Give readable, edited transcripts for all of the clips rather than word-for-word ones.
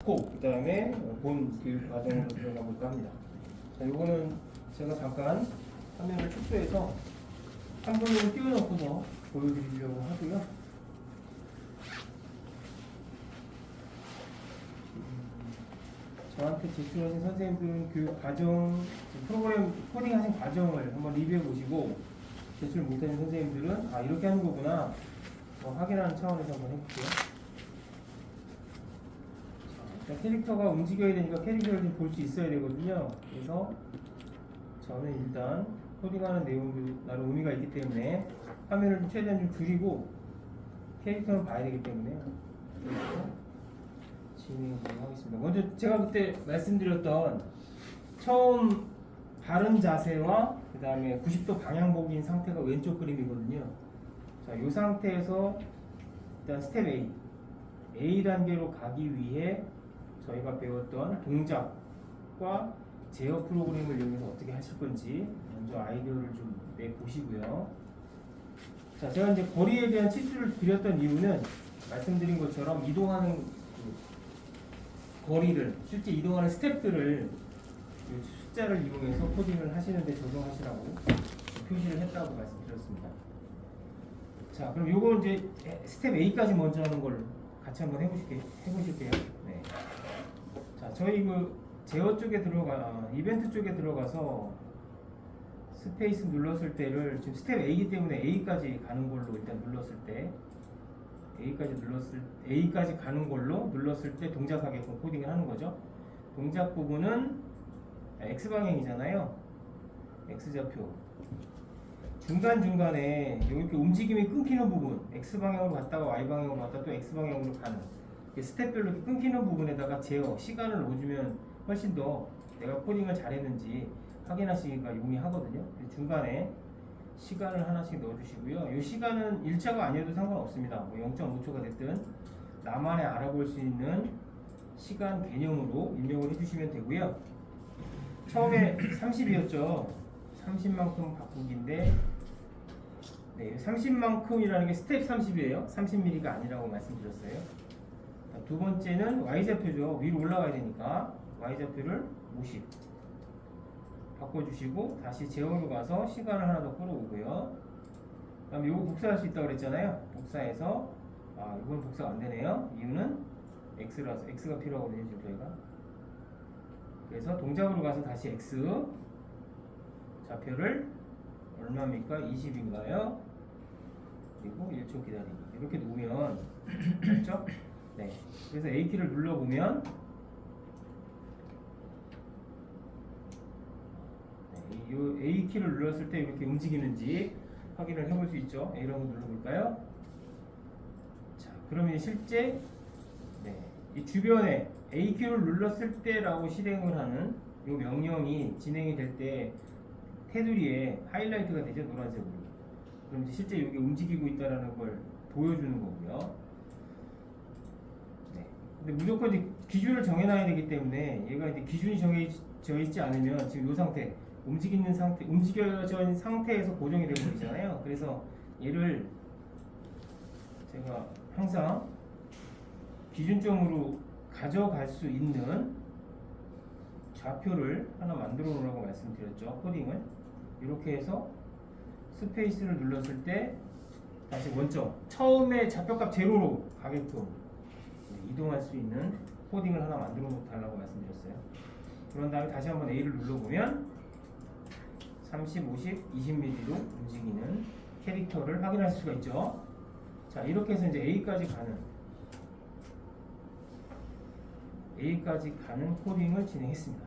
넣고 그 다음에 본 교육 과정으로 들어가 볼까 합니다. 자, 요거는 제가 잠깐 화면을 축소해서 한 분으로 띄워놓고서 보여드리려고 하고요. 저한테 제출하신 선생님들은 교육 과정, 프로그램 코딩하신 과정을 한번 리뷰해 보시고 제출 못하신 선생님들은 아 이렇게 하는 거구나 확인하는 차원에서 한번 해볼게요. 자, 캐릭터가 움직여야 되니까 캐릭터를 좀 볼 수 있어야 되거든요. 그래서 저는 일단 코딩하는 내용도 나름 의미가 있기 때문에 화면을 좀 최대한 좀 줄이고 캐릭터는 봐야 되기 때문에 진행을 하겠습니다. 먼저 제가 그때 말씀드렸던 처음 바른 자세와 그 다음에 90도 방향복인 상태가 왼쪽 그림이거든요. 자, 이 상태에서 일단 스텝 A 단계로 가기 위해 저희가 배웠던 동작과 제어 프로그램을 이용해서 어떻게 하실 건지 먼저 아이디어를 좀 내보시고요. 자, 제가 이제 거리에 대한 치수를 드렸던 이유는 말씀드린 것처럼 이동하는 거리를 실제 이동하는 스텝들을 숫자를 이용해서 코딩을 하시는데 적용하시라고 표시를 했다고 말씀드렸습니다. 자, 그럼 요거 이제 스텝 A까지 먼저 하는 걸 같이 한번 해보실게요. 네. 자, 저희 그 제어 쪽에 이벤트 쪽에 들어가서 스페이스 눌렀을 때를 지금 스텝 A이기 때문에 A까지 가는 걸로 일단 눌렀을 때 A까지 가는 걸로 눌렀을 때 동작하게끔 코딩을 하는 거죠. 동작 부분은 X 방향이잖아요. X 좌표. 중간중간에 이렇게 움직임이 끊기는 부분, X 방향으로 갔다가 Y 방향으로 갔다가 또 X 방향으로 가는 스텝별로 이렇게 끊기는 부분에다가 제어, 시간을 넣어주면 훨씬 더 내가 코딩을 잘했는지 확인하시기가 용이하거든요. 중간에 시간을 하나씩 넣어주시고요. 이 시간은 1차가 아니어도 상관없습니다. 뭐 0.5초가 됐든 나만의 알아볼 수 있는 시간 개념으로 입력을 해주시면 되고요. 처음에 30이었죠. 30만큼 바꾸기인데 네, 30만큼이라는 게 스텝 30이에요. 30mm가 아니라고 말씀드렸어요. 두 번째는 Y좌표죠. 위로 올라가야 되니까 Y좌표를 50 바꿔주시고 다시 제어로 가서 시간을 하나 더 끌어오고요. 그 다음에 이거 복사할 수 있다고 그랬잖아요. 복사해서 이건 복사가 안 되네요. 이유는 X라서 X가 필요하거든요. 지금 저희가. 그래서 동작으로 가서 다시 X 좌표를 얼마입니까? 20인가요? 그리고 1초 기다리기 이렇게 놓으면 됐죠? 네. 그래서 A키를 눌러보면 이 A키를 눌렀을 때 이렇게 움직이는지 확인을 해볼 수 있죠. A를 한번 눌러볼까요? 자, 그러면 실제 이 주변에 A키를 눌렀을 때라고 실행을 하는 이 명령이 진행이 될 때 테두리에 하이라이트가 되죠. 노란색으로. 그럼 이제 실제 여기 움직이고 있다는 걸 보여주는 거고요. 네. 근데 무조건 이제 기준을 정해놔야 되기 때문에 얘가 이제 기준이 정해져 있지 않으면 지금 이 상태 움직여진 상태에서 고정이 되어 버리잖아요. 그래서 얘를 제가 항상 기준점으로 가져갈 수 있는 좌표를 하나 만들어 놓으라고 말씀드렸죠. 코딩을 이렇게 해서 스페이스를 눌렀을 때 다시 원점 처음에 좌표값 제로로 가게끔 이동할 수 있는 코딩을 하나 만들어 달라고 말씀드렸어요. 그런 다음에 다시 한번 A를 눌러보면 30, 50, 20mm로 움직이는 캐릭터를 확인할 수가 있죠. 자, 이렇게 해서 이제 A까지 가는 코딩을 진행했습니다.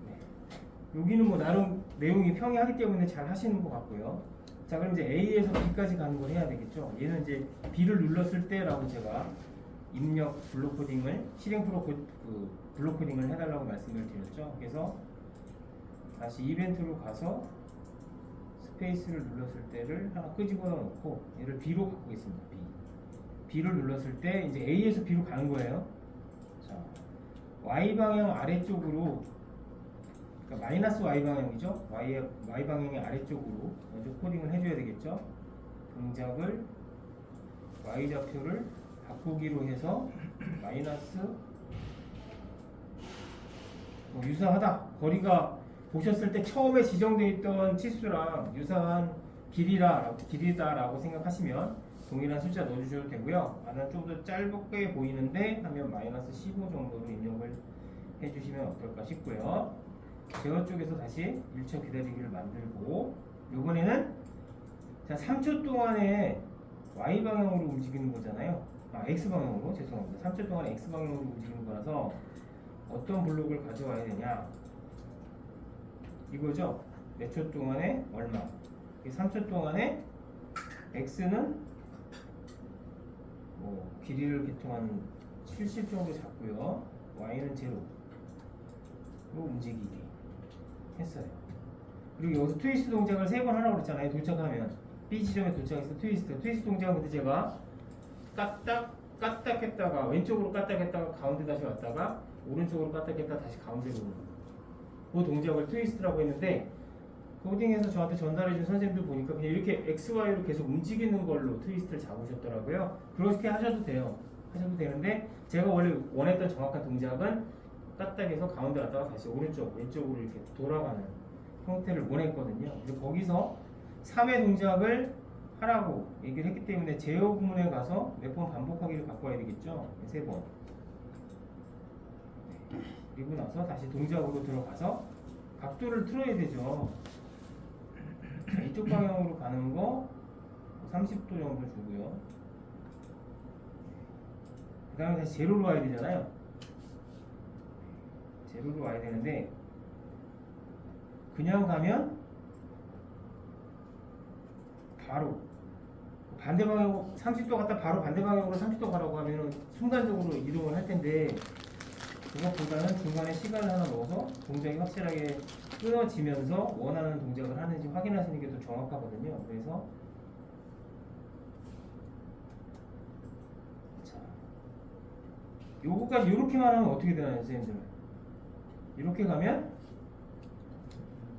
네. 여기는 뭐 나름 내용이 평이하기 때문에 잘 하시는 것 같고요. 자, 그럼 이제 A에서 B까지 가는 걸 해야 되겠죠. 얘는 이제 B를 눌렀을 때라고 제가 입력 블록 코딩을 블록 코딩을 해달라고 말씀을 드렸죠. 그래서 다시 이벤트로 가서 스페이스를 눌렀을 때를 하나 끄집어 놓고 얘를 B로 바꾸겠습니다. B를 눌렀을 때 이제 A에서 B로 가는 거예요. 자, Y 방향 아래쪽으로, 그러니까 마이너스 Y 방향이죠. Y 방향의 아래쪽으로 먼저 코딩을 해줘야 되겠죠. 동작을 Y 좌표를 바꾸기로 해서 마이너스 유사하다. 거리가 보셨을 때 처음에 지정되어 있던 치수랑 유사한 길이다라고 생각하시면 동일한 숫자 넣어주셔도 되고요. 나는 좀 더 짧게 보이는데 하면 마이너스 15 정도로 입력을 해주시면 어떨까 싶고요. 제어 쪽에서 다시 1초 기다리기를 만들고 이번에는 자 3초 동안에 Y 방향으로 움직이는 거잖아요. X 방향으로 죄송합니다. 3초 동안에 X 방향으로 움직이는 거라서 어떤 블록을 가져와야 되냐 이거죠. 몇 초 동안에 얼마. 3초 동안에 X는 길이를 개통한 70 정도 잡고요. Y는 제로. 움직이기 했어요. 그리고 여기서 트위스트 동작을 3번 하라고 그랬잖아요. 도착하면 B 지점에 도착해서 트위스트 동작은 근데 제가 까딱 했다가 왼쪽으로 까딱 했다가 가운데 다시 왔다가 오른쪽으로 까딱 했다가 다시 가운데로 오는 그 동작을 트위스트라고 했는데 코딩에서 저한테 전달해준 선생님들 보니까 그냥 이렇게 XY로 계속 움직이는 걸로 트위스트를 잡으셨더라고요. 그렇게 하셔도 돼요. 하셔도 되는데 제가 원래 원했던 정확한 동작은 까딱해서 가운데 갔다가 다시 오른쪽, 왼쪽으로 이렇게 돌아가는 형태를 원했거든요. 그래서 거기서 3의 동작을 하라고 얘기를 했기 때문에 제어 부문에 가서 몇 번 반복하기를 갖고 와야 되겠죠. 3번. 그리고 나서 다시 동작으로 들어가서 각도를 틀어야 되죠. 이쪽 방향으로 가는 거 30도 정도 주고요. 그 다음에 다시 제로로 와야 되잖아요. 제로로 와야 되는데 그냥 가면 바로 반대 방향으로 30도 갔다 바로 반대 방향으로 30도 가라고 하면 순간적으로 이동을 할 텐데 그것보다는 중간에 시간을 하나 넣어서 동작이 확실하게 끊어지면서 원하는 동작을 하는지 확인하시는 게 더 정확하거든요. 그래서 자 요거까지 이렇게만 하면 어떻게 되나요, 선생님들? 이렇게 가면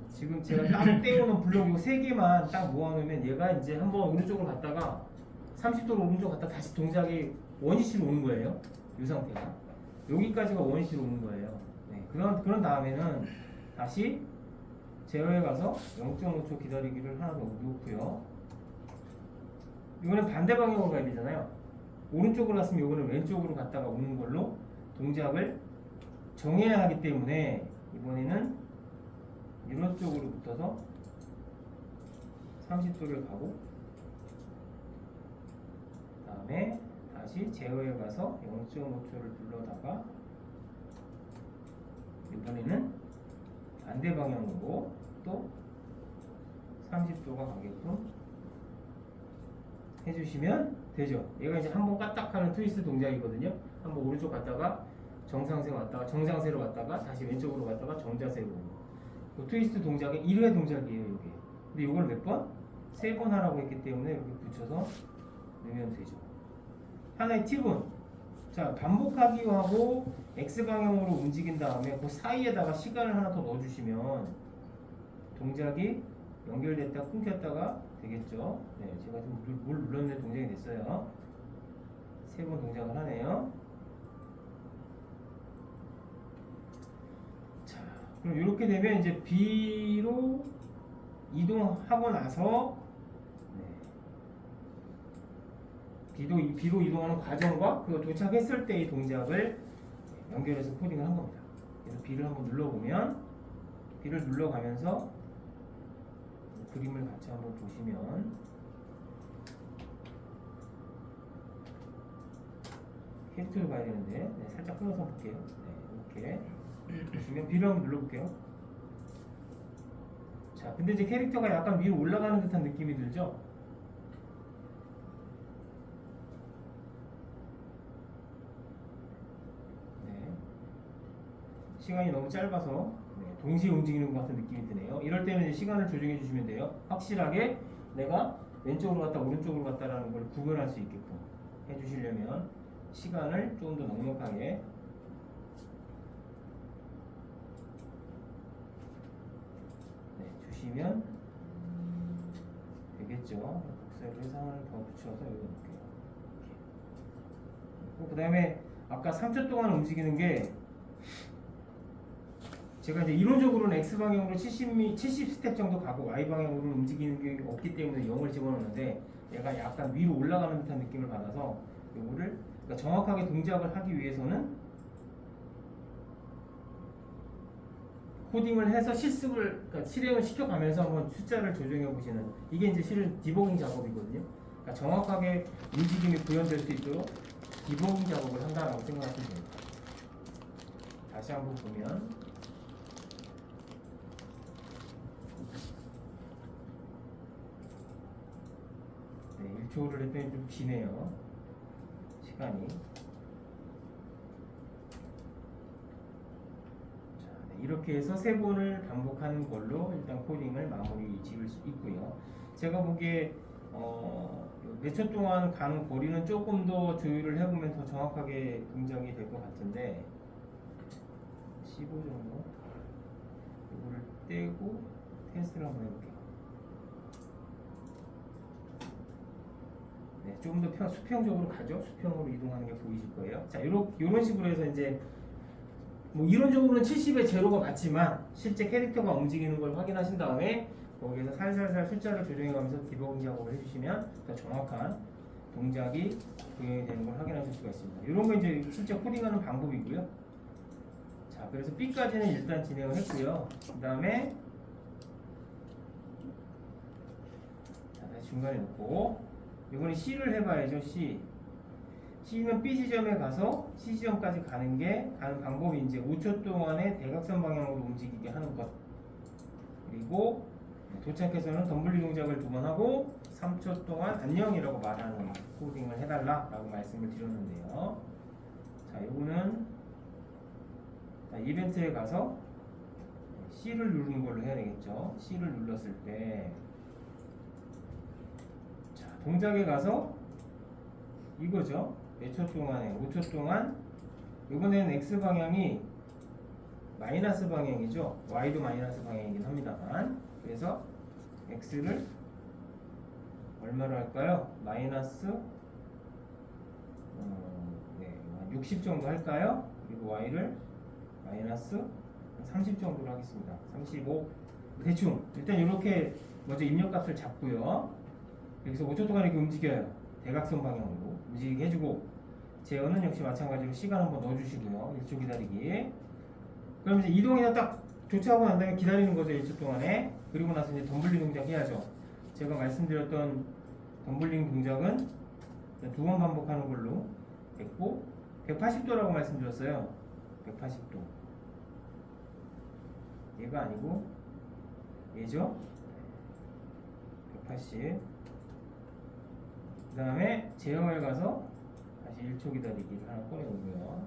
지금 제가 딱 떼어놓은 블록 요 3개만 딱 모아놓으면 얘가 이제 한번 오른쪽으로 갔다가 30도로 오른쪽 갔다 다시 동작이 원위치로 오는 거예요. 이 상태가 여기까지가 원위치로 오는 거예요. 네, 그런 다음에는 다시 제어에 가서 0.5초 기다리기를 하나 놓고요. 이거는 반대 방향으로 가야 되잖아요. 오른쪽으로 갔으면 이거는 왼쪽으로 갔다가 오는 걸로 동작을 정해야 하기 때문에 이번에는 이런 쪽으로 붙어서 30도를 가고 그 다음에 다시 제어에 가서 0.5초를 눌러다가 이번에는 반대 방향으로 또 30도가 가게끔 해주시면 되죠. 얘가 이제 한번 까딱하는 트위스트 동작이거든요. 한번 오른쪽 갔다가 정상세 왔다가 정상세로 갔다가 다시 왼쪽으로 갔다가 정자세로 그 트위스트 동작의 1회 동작이에요. 이게. 근데 이걸 몇 번? 3번 하라고 했기 때문에 이렇게 붙여서 넣으면 되죠. 하나의 팁은 자 반복하기하고 X방향으로 움직인 다음에 그 사이에다가 시간을 하나 더 넣어주시면 동작이 연결됐다 끊겼다가 되겠죠. 네, 제가 좀 물 눌렀는데 동작이 됐어요. 3번 동작을 하네요. 자, 그럼 이렇게 되면 이제 B로 이동하고 나서 B로 이동하는 과정과 그 도착했을 때의 동작을 연결해서 코딩을 한 겁니다. 그래서 B를 한번 눌러보면 B를 눌러가면서 그림을 같이 한번 보시면 캐릭터를 봐야 되는데 네, 살짝 끊어서 볼게요. 네, 이렇게 보시면 B를 한번 눌러볼게요. 자, 근데 이제 캐릭터가 약간 위로 올라가는 듯한 느낌이 들죠? 네. 시간이 너무 짧아서 동시에 움직이는 것 같은 느낌이 드네요. 이럴 때는 이제 시간을 조정해 주시면 돼요. 확실하게 내가 왼쪽으로 갔다 오른쪽으로 갔다라는 걸 구분할 수 있게끔 해주시려면 시간을 조금 더 넉넉하게 주시면 되겠죠. 복사를 해서 하나를 더 붙여서 여기 놓을게요. 그 다음에 아까 3초 동안 움직이는 게 제가 이제 이론적으로는 x 방향으로 70 스텝 정도 가고 y 방향으로 움직이는 게 없기 때문에 0을 집어넣는데 얘가 약간 위로 올라가는 듯한 느낌을 받아서 요거를 그러니까 정확하게 동작을 하기 위해서는 코딩을 해서 실습을 그러니까 실행을 시켜가면서 한번 숫자를 조정해 보시는 이게 이제 실은 디버깅 작업이거든요. 그러니까 정확하게 움직임이 구현될 수 있도록 디버깅 작업을 한다라고 생각하시면 됩니다. 다시 한번 보면 네, 1초를 했더니 좀 기네요. 시간이. 자, 네, 이렇게 해서 3번을 반복하는 걸로 일단 코딩을 마무리 지을 수 있고요. 제가 보기에 몇 초 동안 가는 거리는 조금 더 조율을 해보면 더 정확하게 동작이 될 것 같은데 15 정도 이거를 떼고 테스트를 한번 해볼게요. 네, 조금 더 수평적으로 가죠. 수평으로 이동하는 게 보이실 거예요. 자, 이런 식으로 해서 이제 뭐 이론적으로는 70의 제로가 맞지만 실제 캐릭터가 움직이는 걸 확인하신 다음에 거기에서 살살살 숫자를 조정해가면서 디버깅 작업을 해주시면 더 정확한 동작이 구현이 되는 걸 확인하실 수가 있습니다. 이런 거 이제 실제 코딩하는 방법이고요. 자, 그래서 B까지는 일단 진행을 했고요. 그 다음에 자, 다시 중간에 놓고 이번에 C를 해봐야죠. C는 B 지점에 가서 C 지점까지 가는 방법이 이제 5초 동안에 대각선 방향으로 움직이게 하는 것. 그리고 도착해서는 덤블링 동작을 2번 하고 3초 동안 안녕이라고 말하는 코딩을 해달라라고 말씀을 드렸는데요. 자, 이거는 이벤트에 가서 C를 누르는 걸로 해야 되겠죠. C를 눌렀을 때 자, 동작에 가서 이거죠. 몇 초 동안에 5초 동안 이번에는 X 방향이 마이너스 방향이죠. Y도 마이너스 방향이긴 합니다만 그래서 X를 얼마로 할까요? 마이너스 60 정도 할까요? 그리고 Y를 마이너스 30 정도로 하겠습니다. 35 대충 일단 이렇게 먼저 입력값을 잡고요. 여기서 5초 동안 이렇게 움직여요. 대각선 방향으로 움직이게 해주고 제어는 역시 마찬가지로 시간 한번 넣어주시고요. 1초 기다리기. 그럼 이제 이동이나 딱 조치하고 난 다음에 기다리는 거죠. 1초 동안에. 그리고 나서 이제 덤블링 동작 해야죠. 제가 말씀드렸던 덤블링 동작은 2번 반복하는 걸로 했고 180도라고 말씀드렸어요. 180도. 얘가 아니고 얘죠. 180. 그 다음에 제어에 가서 다시 1초 기다리기를 하나 꺼내오고요.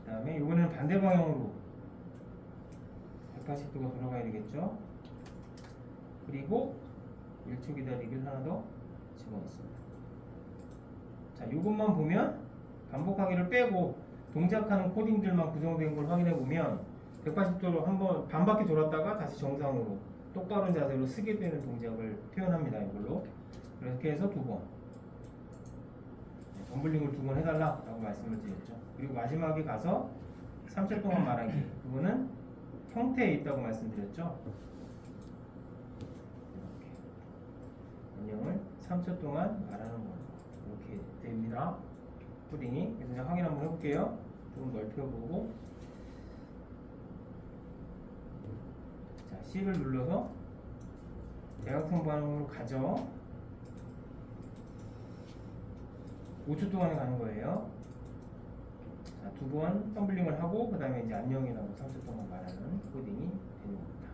그 다음에 이번에는 반대 방향으로 180도가 돌아가야 되겠죠. 그리고 1초 기다리기를 하나 더 집어넣습니다. 자, 이것만 보면 반복하기를 빼고 동작하는 코딩들만 구성된 걸 확인해 보면 180도로 한번 반 바퀴 돌았다가 다시 정상으로 똑바른 자세로 쓰게 되는 동작을 표현합니다. 이걸로. 그렇게 해서 2번 덤블링을 2번 해달라고 말씀을 드렸죠. 그리고 마지막에 가서 3초 동안 말하기. 그거는 형태에 있다고 말씀드렸죠. 이렇게 안녕을 3초 동안 말하는 걸로 이렇게 됩니다. 코딩이. 그래서 그냥 확인 한번 해볼게요. 좀 넓혀보고 자, C를 눌러서 대각선 방향으로 가죠. 5초 동안에 가는 거예요. 자, 2번 덤블링을 하고 그 다음에 이제 안녕이라고 3초 동안 말하는 코딩이 되는 겁니다.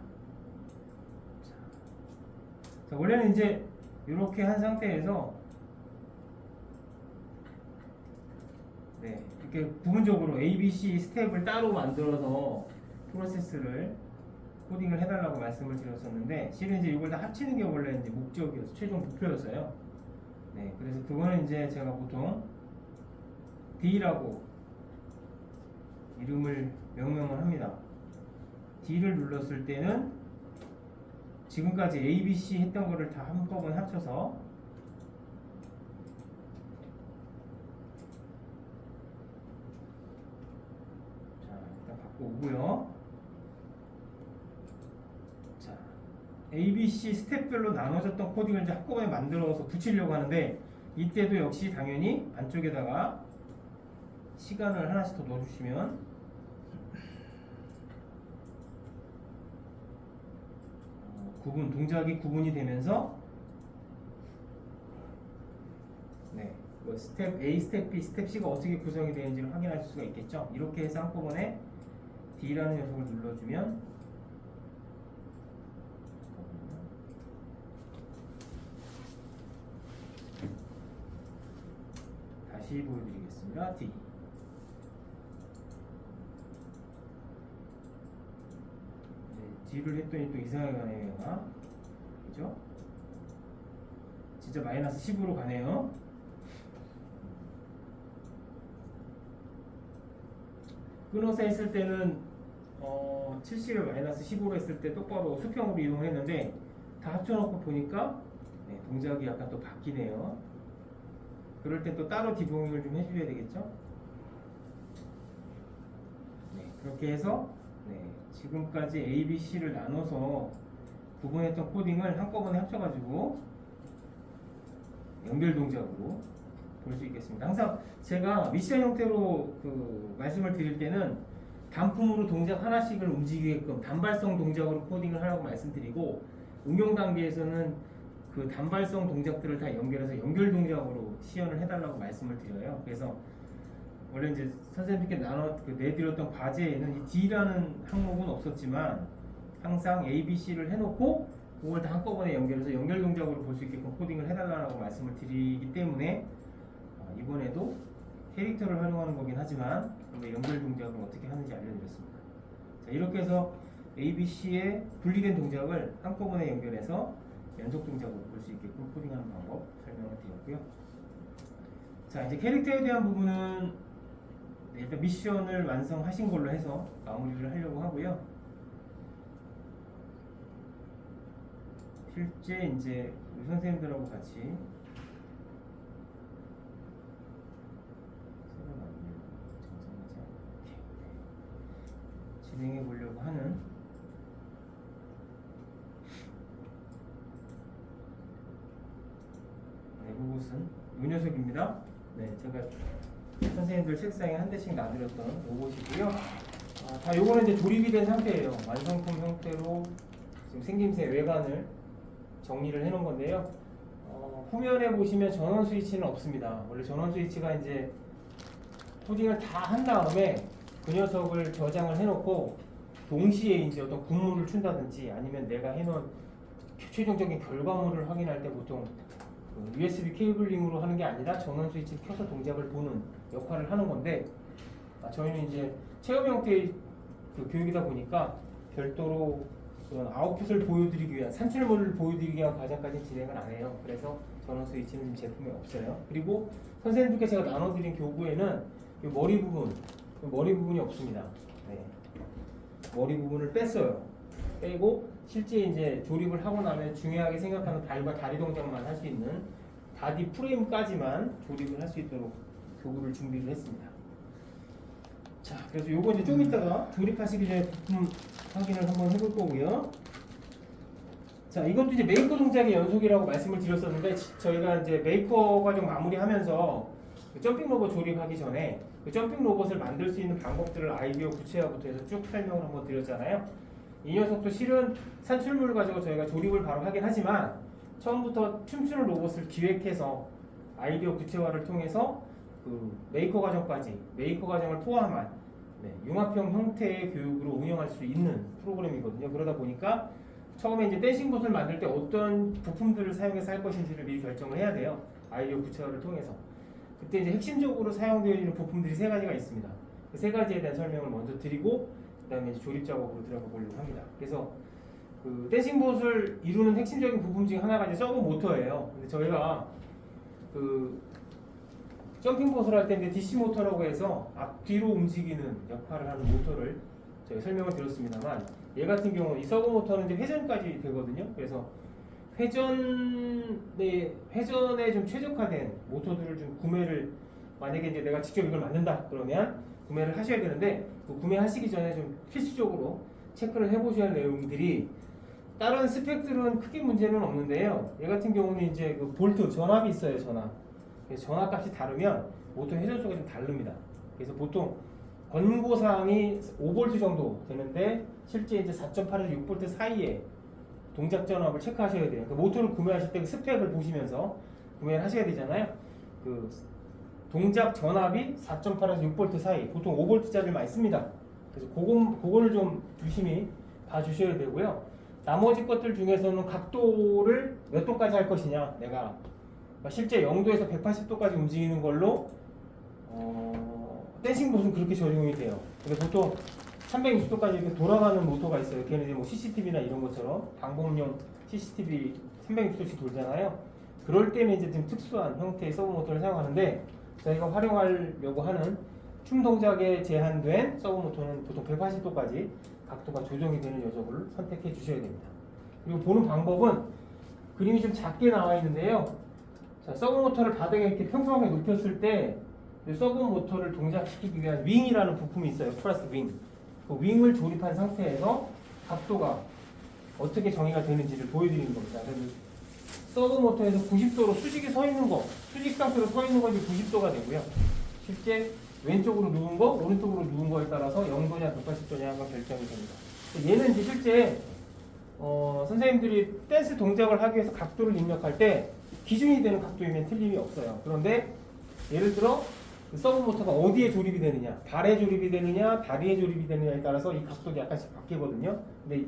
자, 원래는 이제 이렇게 한 상태에서 네, 이렇게 부분적으로 A, B, C 스텝을 따로 만들어서 프로세스를 코딩을 해달라고 말씀을 드렸었는데 실은 이제 이걸 다 합치는 게 원래 이제 목적이어서 최종 목표였어요. 네, 그래서 그거는 이제 제가 보통 D라고 이름을 명명을 합니다. D를 눌렀을 때는 지금까지 A, B, C 했던 거를 다 한꺼번에 합쳐서 오고요. 자, A, B, C 스텝별로 나눠졌던 코딩을 이제 한꺼번에 만들어서 붙이려고 하는데 이때도 역시 당연히 안쪽에다가 시간을 하나씩 더 넣어주시면 동작이 구분이 되면서 네, 뭐 스텝 A, 스텝 B, 스텝 C가 어떻게 구성이 되는지를 확인하실 수가 있겠죠. 이렇게 해서 한꺼번에 D라는 녀석을 눌러주면 다시 보여드리겠습니다. D. D를 했더니 또 이상하게 가네요. 얘가. 그죠? 진짜 마이너스 10으로 가네요. 끊어서 했을 때는 70을 마이너스 15로 했을 때 똑바로 수평으로 이동했는데 다 합쳐놓고 보니까 네, 동작이 약간 또 바뀌네요. 그럴 땐 또 따로 디버깅을 좀 해주셔야 되겠죠? 네, 그렇게 해서 네, 지금까지 A, B, C를 나눠서 구분했던 코딩을 한꺼번에 합쳐가지고 연결 동작으로 볼 수 있겠습니다. 항상 제가 미션 형태로 말씀을 드릴 때는 단품으로 동작 하나씩을 움직이게끔 단발성 동작으로 코딩을 하라고 말씀드리고 응용 단계에서는 그 단발성 동작들을 다 연결해서 연결 동작으로 시연을 해달라고 말씀을 드려요. 그래서 원래 이제 선생님께 내드렸던 과제에는 이 D라는 항목은 없었지만 항상 A, B, C를 해놓고 그걸 다 한꺼번에 연결해서 연결 동작으로 볼 수 있게끔 코딩을 해달라고 말씀을 드리기 때문에 이번에도 캐릭터를 활용하는 거긴 하지만 연결 동작을 어떻게 하는지 알려드렸습니다. 자, 이렇게 해서 A, B, C의 분리된 동작을 한꺼번에 연결해서 연속 동작으로 볼 수 있게끔 코딩하는 방법 설명을 드렸고요. 자, 이제 캐릭터에 대한 부분은 일단 미션을 완성하신 걸로 해서 마무리를 하려고 하고요. 실제 이제 우리 선생님들하고 같이 진행해 보려고 하는 로봇은 이 녀석입니다. 네, 제가 선생님들 책상에 한 대씩 놔드렸던 로봇이고요. 다 요거는 이제 조립이 된 상태예요. 완성품 형태로 지금 생김새 외관을 정리를 해 놓은 건데요. 후면에 보시면 전원 스위치는 없습니다. 원래 전원 스위치가 이제 코딩을 다 한 다음에 그 녀석을 저장을 해놓고 동시에 이제 어떤 군무를 춘다든지 아니면 내가 해놓은 최종적인 결과물을 확인할 때 보통 USB 케이블링으로 하는 게 아니라 전원 스위치를 켜서 동작을 보는 역할을 하는 건데 저희는 이제 체험 형태의 교육이다 보니까 별도로 그런 아웃풋을 보여드리기 위한 산출물을 보여드리기 위한 과정까지 진행을 안 해요. 그래서 전원 스위치는 지금 제품에 없어요. 그리고 선생님들께 제가 나눠드린 교구에는 이 머리 부분이 없습니다. 네. 머리 부분을 뺐어요. 빼고 실제 이제 조립을 하고 나면 중요하게 생각하는 발과 다리 동작만 할 수 있는 바디 프레임까지만 조립을 할 수 있도록 교구를 준비를 했습니다. 자, 그래서 요거 이제 좀 이따가 조립하시기 전에 부품 확인을 한번 해볼 거고요. 자, 이것도 이제 메이커 동작의 연속이라고 말씀을 드렸었는데 저희가 이제 메이커 과정 마무리하면서 점핑 로봇 조립하기 전에 그 점핑 로봇을 만들 수 있는 방법들을 아이디어 구체화부터 해서 쭉 설명을 한번 드렸잖아요. 이 녀석도 실은 산출물을 가지고 저희가 조립을 바로 하긴 하지만 처음부터 춤추는 로봇을 기획해서 아이디어 구체화를 통해서 그 메이커 과정을 포함한 융합형 형태의 교육으로 운영할 수 있는 프로그램이거든요. 그러다 보니까 처음에 이제 댄싱봇을 만들 때 어떤 부품들을 사용해서 할 것인지를 미리 결정을 해야 돼요. 아이디어 구체화를 통해서. 그때 이제 핵심적으로 사용되어 있는 부품들이 세 가지가 있습니다. 그 세 가지에 대한 설명을 먼저 드리고 그다음에 이제 조립 작업으로 들어가 보려고 합니다. 그래서 그 댄싱봇을 이루는 핵심적인 부품 중에 하나가 이제 서브 모터예요. 근데 저희가 그 점핑봇을 할 때 이제 DC 모터라고 해서 앞뒤로 움직이는 역할을 하는 모터를 제가 설명을 드렸습니다만 얘 같은 경우는 이 서브 모터는 이제 회전까지 되거든요. 그래서 회전에 좀 최적화된 모터들을 좀 구매를 만약에 이제 내가 직접 이걸 만든다 그러면 구매를 하셔야 되는데 그 구매하시기 전에 좀 필수적으로 체크를 해보셔야 할 내용들이 다른 스펙들은 크게 문제는 없는데요. 얘 같은 경우는 이제 그 볼트 전압이 있어요. 전압. 그래서 전압 값이 다르면 모터 회전수가 좀 다릅니다. 그래서 보통 권고사항이 5V 정도 되는데 실제 이제 4.8에서 6V 사이에 동작 전압을 체크하셔야 돼요. 그러니까 모터를 구매하실 때 그 스펙을 보시면서 구매를 하셔야 되잖아요. 그 동작 전압이 4.8에서 6V 사이, 보통 5V짜리를 많이 씁니다. 그래서 그거를 좀 유심히 봐주셔야 되고요. 나머지 것들 중에서는 각도를 몇 도까지 할 것이냐, 내가 실제 0도에서 180도까지 움직이는 걸로 댄싱봇은 그렇게 적용이 돼요. 근데 보통 360도까지 이렇게 돌아가는 모터가 있어요. 걔는 이제 뭐 CCTV나 이런 것처럼 방법용 CCTV 360도씩 돌잖아요. 그럴 때는 이제 좀 특수한 형태의 서브 모터를 사용하는데 저희가 활용하려고 하는 춤 동작에 제한된 서브 모터는 보통 180도까지 각도가 조정이 되는 녀석을 선택해 주셔야 됩니다. 그리고 보는 방법은 그림이 좀 작게 나와 있는데요. 자, 서브 모터를 바닥에 이렇게 평평하게 눕혔을 때 서브 모터를 동작시키기 위한 윙이라는 부품이 있어요. 플라스틱 윙. 그 윙을 조립한 상태에서 각도가 어떻게 정의가 되는지를 보여드리는 겁니다. 그래서 서브 모터에서 90도로 수직에 서 있는 거, 수직 상태로 서 있는 건 90도가 되고요. 실제 왼쪽으로 누운 거, 오른쪽으로 누운 거에 따라서 0도냐 180도냐가 결정이 됩니다. 얘는 이제 실제 선생님들이 댄스 동작을 하기 위해서 각도를 입력할 때 기준이 되는 각도이면 틀림이 없어요. 그런데 예를 들어 서브 모터가 어디에 조립이 되느냐, 발에 조립이 되느냐, 다리에 조립이 되느냐에 따라서 이 각도가 약간씩 바뀌거든요. 근데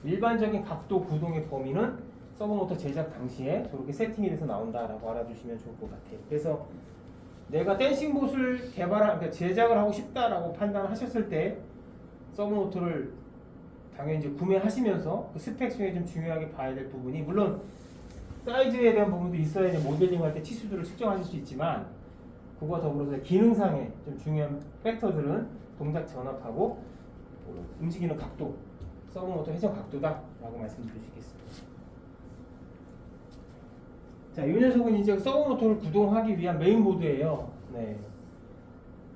일반적인 각도 구동의 범위는 서브 모터 제작 당시에 저렇게 세팅이 돼서 나온다라고 알아주시면 좋을 것 같아요. 그래서 내가 댄싱봇을 그러니까 제작을 하고 싶다라고 판단하셨을 때 서브 모터를 당연히 이제 구매하시면서 그 스펙 중에 좀 중요하게 봐야 될 부분이, 물론 사이즈에 대한 부분도 있어야 이제 모델링할 때 치수들을 측정하실 수 있지만, 그거와 더불어서 기능상의 좀 중요한 팩터들은 동작 전압하고 움직이는 각도, 서브 모터 회전 각도다라고 말씀드릴 수 있겠습니다. 자, 이 녀석은 이제 서브 모터를 구동하기 위한 메인보드예요. 네.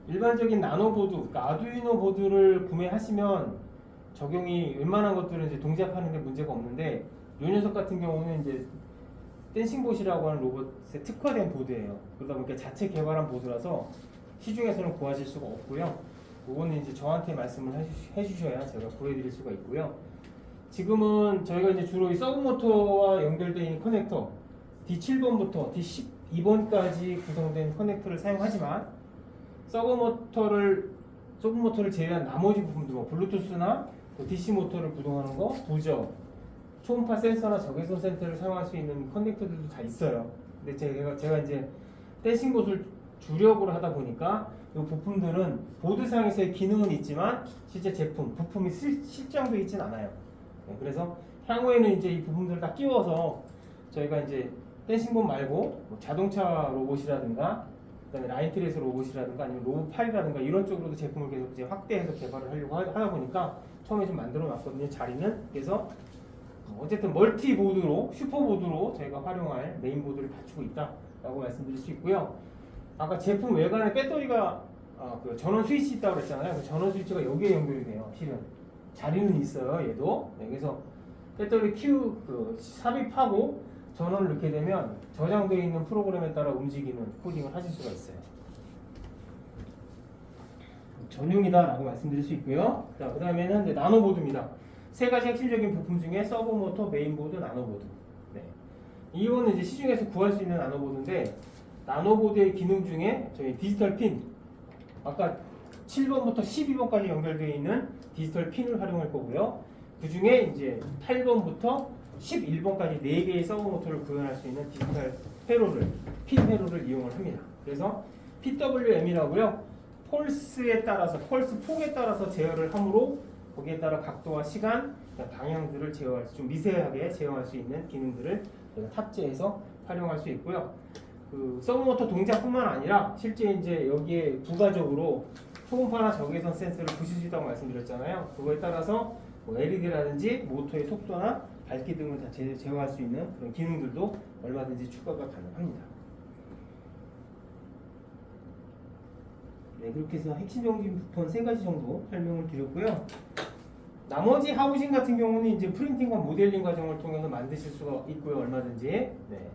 일반적인 나노보드, 그러니까 아두이노 보드를 구매하시면 적용이 웬만한 것들은 이제 동작하는데 문제가 없는데, 이 녀석 같은 경우는 이제 댄싱봇이라고 하는 로봇에 특화된 보드예요. 그러다 보니까 자체 개발한 보드라서 시중에서는 구하실 수가 없고요. 그거는 이제 저한테 말씀을 해주셔야 제가 구해드릴 수가 있고요. 지금은 저희가 이제 주로 이 서브 모터와 연결되어 있는 커넥터 D7번부터 D12번까지 구성된 커넥터를 사용하지만 서브 모터를 제외한 나머지 부분도 뭐 블루투스나 DC 모터를 구동하는 거, 부저, 초음파 센서나 적외선 센서를 사용할 수 있는 커넥터들도 다 있어요. 근데 제가 이제 댄싱봇을 주력으로 하다 보니까 이 부품들은 보드상에서의 기능은 있지만 실제 부품이 실장돼 있진 않아요. 네, 그래서 향후에는 이제 이 부품들을 다 끼워서 저희가 이제 댄싱봇 말고 뭐 자동차 로봇이라든가 그다음에 라인트레이서 로봇이라든가 아니면 로봇팔이라든가 이런 쪽으로도 제품을 계속 이제 확대해서 개발을 하려고 하다 보니까 처음에 좀 만들어 놨거든요. 자리는. 그래서 어쨌든 멀티보드로, 슈퍼보드로 저희가 활용할 메인보드를 갖추고 있다라고 말씀드릴 수 있고요. 아까 제품 외관에 배터리가 그 전원 스위치 있다고 그랬잖아요. 그 전원 스위치가 여기에 연결이 돼요. 실은 자리는 있어요. 얘도. 네, 그래서 배터리 삽입하고 전원을 넣게 되면 저장되어 있는 프로그램에 따라 움직이는 코딩을 하실 수가 있어요. 전용이다라고 말씀드릴 수 있고요. 자, 그 다음에는 이제 나노보드입니다. 세 가지 핵심적인 부품 중에 서브 모터, 메인보드, 나노보드. 네. 이거는 이제 시중에서 구할 수 있는 나노보드인데, 나노보드의 기능 중에 저희 디지털 핀, 아까 7번부터 12번까지 연결되어 있는 디지털 핀을 활용할 거고요. 그 중에 이제 8번부터 11번까지 4개의 서브 모터를 구현할 수 있는 디지털 핀 회로를 이용을 합니다. 그래서 PWM이라고요. 펄스에 따라서, 펄스 폭에 따라서 제어를 하므로 거기에 따라 각도와 시간, 방향들을 제어할 좀 미세하게 제어할 수 있는 기능들을 탑재해서 활용할 수 있고요. 그 서브모터 동작뿐만 아니라 실제 이제 여기에 부가적으로 초음파나 적외선 센서를 부실 수 있다고 말씀드렸잖아요. 그거에 따라서 뭐 LED라든지 모터의 속도나 밝기 등을 다 제어할 수 있는 그런 기능들도 얼마든지 추가가 가능합니다. 네, 그렇게 해서 핵심적인 부분 3가지 정도 설명을 드렸고요. 나머지 하우징 같은 경우는 이제 프린팅과 모델링 과정을 통해서 만드실 수가 있고요. 얼마든지. 네.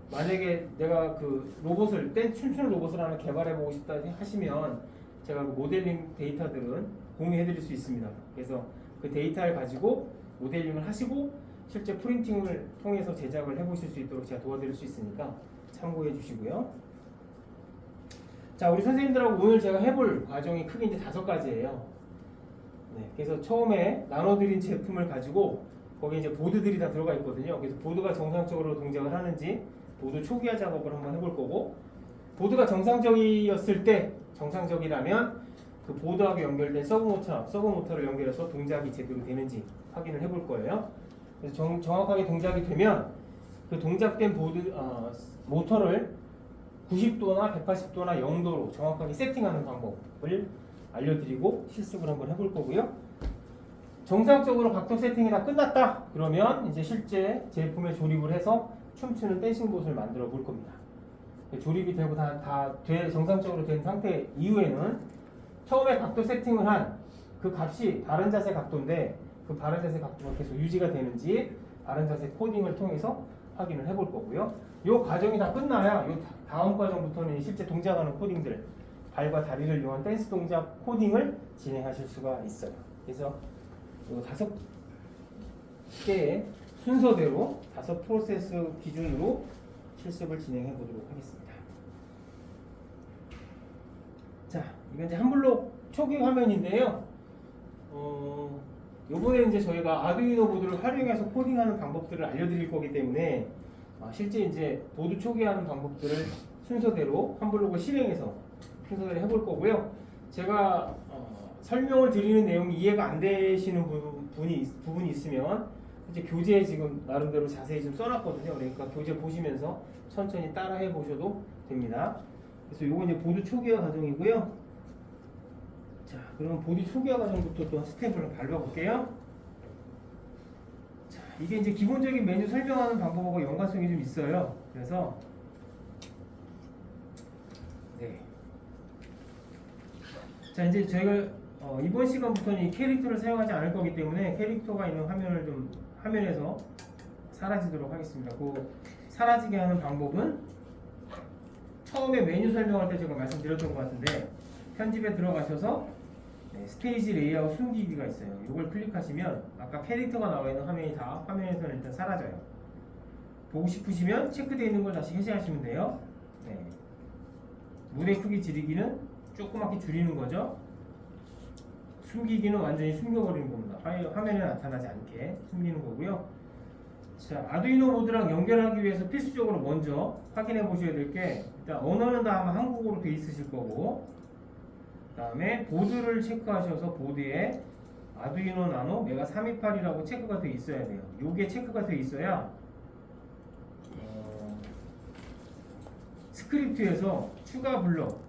만약에 내가 그 로봇을 춤추는 로봇을 하나 개발해 보고 싶다 하시면 제가 그 모델링 데이터들은 공유해 드릴 수 있습니다. 그래서 그 데이터를 가지고 모델링을 하시고 실제 프린팅을 통해서 제작을 해 보실 수 있도록 제가 도와드릴 수 있으니까 참고해 주시고요. 자, 우리 선생님들하고 오늘 제가 해볼 과정이 크게 이제 5가지예요. 네, 그래서 처음에 나눠드린 제품을 가지고 거기 이제 보드들이 다 들어가 있거든요. 그래서 보드가 정상적으로 동작을 하는지 보드 초기화 작업을 한번 해볼 거고, 보드가 정상적이었을 때, 정상적이라면 그 보드하고 연결된 서브모터를 연결해서 동작이 제대로 되는지 확인을 해볼 거예요. 그래서 정확하게 동작이 되면 그 동작된 모터를 90도나 180도나 0도로 정확하게 세팅하는 방법을 알려드리고 실습을 한번 해볼 거고요. 정상적으로 각도 세팅이 다 끝났다 그러면 이제 실제 제품에 조립을 해서 춤추는 댄싱봇을 만들어 볼 겁니다. 조립이 되고 정상적으로 된 상태 이후에는 처음에 각도 세팅을 한 그 값이 바른 자세 각도인데 그 바른 자세 각도가 계속 유지가 되는지 바른 자세 코딩을 통해서 확인을 해볼 거고요. 이 과정이 다 끝나야 이 다음 과정부터는 실제 동작하는 코딩들, 발과 다리를 이용한 댄스 동작 코딩을 진행하실 수가 있어요. 그래서 이 5개의 순서대로 5 프로세스 기준으로 실습을 진행해 보도록 하겠습니다. 자, 이건 이제 한 블록 초기 화면인데요. 요번에 이제 저희가 아두이노 보드를 활용해서 코딩하는 방법들을 알려드릴 거기 때문에 실제 이제 보드 초기화하는 방법들을 순서대로 한 블록을 실행해서 순서대로 해볼 거고요. 제가 설명을 드리는 내용이 이해가 안 되시는 부분이 있으면 이제 교재에 지금 나름대로 자세히 좀 써놨거든요. 그러니까 교재 보시면서 천천히 따라해 보셔도 됩니다. 그래서 요거 이제 보드 초기화 과정이고요. 자, 그럼 보드 초기화 과정부터 또 스텝을 밟아볼게요. 자, 이게 이제 기본적인 메뉴 설명하는 방법하고 연관성이 좀 있어요. 그래서 네. 자, 이제 저희가 이번 시간부터는 이 캐릭터를 사용하지 않을 거기 때문에 캐릭터가 있는 화면을 좀 화면에서 사라지도록 하겠습니다. 그 사라지게 하는 방법은 처음에 메뉴 설명할 때 제가 말씀드렸던 것 같은데 편집에 들어가셔서 스테이지 레이아웃 숨기기가 있어요. 이걸 클릭하시면 아까 캐릭터가 나와 있는 화면이 다 화면에서는 일단 사라져요. 보고 싶으시면 체크되어 있는 걸 다시 해제하시면 돼요. 네. 문의 크기 줄이기는 조그맣게 줄이는 거죠. 숨기기는 완전히 숨겨버리는 겁니다. 화면에 나타나지 않게 숨기는 거고요. 자, 아두이노 보드랑 연결하기 위해서 필수적으로 먼저 확인해 보셔야 될 게 일단 언어는 다 아마 한국어로 돼 있으실 거고, 그 다음에 보드를 체크하셔서 보드에 아두이노 나노 메가 328이라고 체크가 돼 있어야 돼요. 요게 체크가 돼 있어야 스크립트에서 추가 블럭,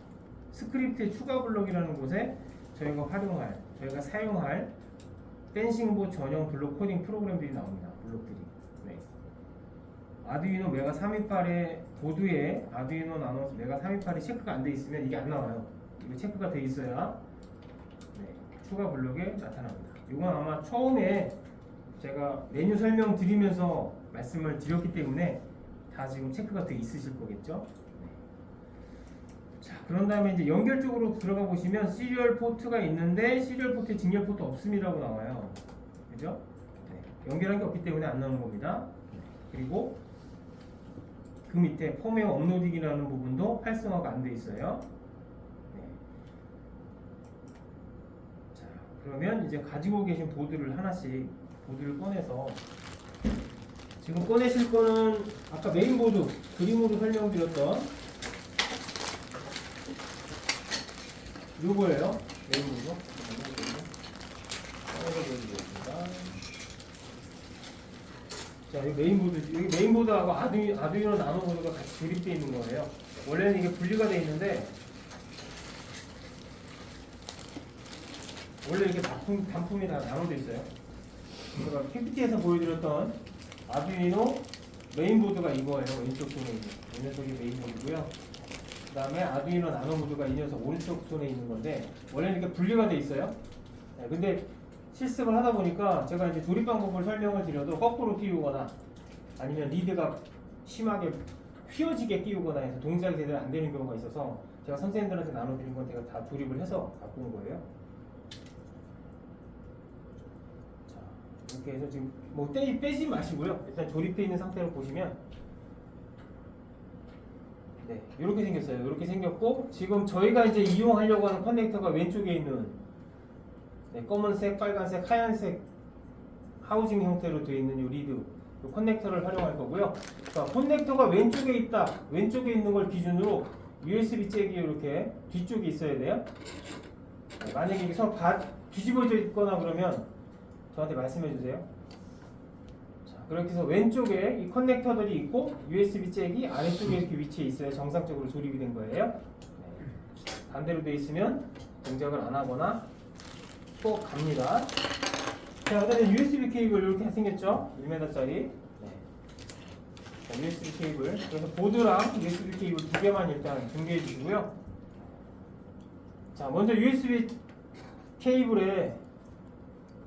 스크립트의 추가 블럭이라는 곳에 저희가 사용할 댄싱봇 전용 블록 코딩 프로그램들이 나옵니다. 블록들이. 네. 아두이노 메가 328의 보드에 아두이노 나노 메가 328이 체크가 안 돼 있으면 이게 안 나와요. 이거 체크가 돼 있어야 추가 블록에 나타납니다. 이건 아마 처음에 제가 메뉴 설명 드리면서 말씀을 드렸기 때문에 다 지금 체크가 돼 있으실 거겠죠. 자, 그런 다음에 이제 연결 쪽으로 들어가 보시면 시리얼 포트가 있는데 시리얼 포트에 직렬 포트 없음이라고 나와요. 그죠? 네. 연결한 게 없기 때문에 안 나오는 겁니다. 그리고 그 밑에 펌웨어 업로딩이라는 부분도 활성화가 안 돼 있어요. 네. 자, 그러면 이제 가지고 계신 보드를 하나씩 보드를 꺼내서 지금 꺼내실 거는 아까 메인보드 그림으로 설명드렸던 요거예요. 메인보드. 꺼내드리겠습니다. 자, 이 메인보드, 여기 메인보드하고 아두이노 나노보드가 같이 조립되어 있는 거예요. 원래는 이게 분리가 되어 있는데 원래 이렇게 단품이 다 나눠져 있어요. 제가 PPT에서 보여드렸던 아두이노 메인보드가 이거예요. 왼쪽 쪽에 있는 왼쪽이 메인보드고요. 그 다음에 아두이노 나노 모드가 이 녀석 오른쪽 손에 있는 건데 원래는 이렇게 분리가 돼 있어요. 네, 근데 실습을 하다 보니까 제가 이제 조립 방법을 설명을 드려도 거꾸로 끼우거나 아니면 리드가 심하게 휘어지게 끼우거나 해서 동작이 제대로 안 되는 경우가 있어서 제가 선생님들한테 나눠드린 건 제가 다 조립을 해서 갖고 온 거예요. 자, 이렇게 해서 지금 뭐 빼지 마시고요. 일단 조립되어 있는 상태로 보시면 네, 이렇게 생겼어요. 이렇게 생겼고 지금 저희가 이제 이용하려고 하는 커넥터가 왼쪽에 있는 네, 검은색, 빨간색, 하얀색 하우징 형태로 되어 있는 이 리드 이 커넥터를 활용할 거고요. 자, 커넥터가 왼쪽에 있다. 왼쪽에 있는 걸 기준으로 USB 잭이 이렇게 뒤쪽에 있어야 돼요. 네, 만약에 이게 서로 뒤집어져 있거나 그러면 저한테 말씀해 주세요. 자, 그렇게 해서 왼쪽에 이 커넥터들이 있고 USB 잭이 아래쪽에 이렇게 위치해 있어요. 정상적으로 조립이 된 거예요. 네. 반대로 돼 있으면 동작을 안 하거나 또 갑니다. 자, 그다음에 USB 케이블 이렇게 생겼죠? 1m짜리. 네. 자, USB 케이블. 그래서 보드랑 USB 케이블 두 개만 일단 준비해 주시고요. 자, 먼저 USB 케이블에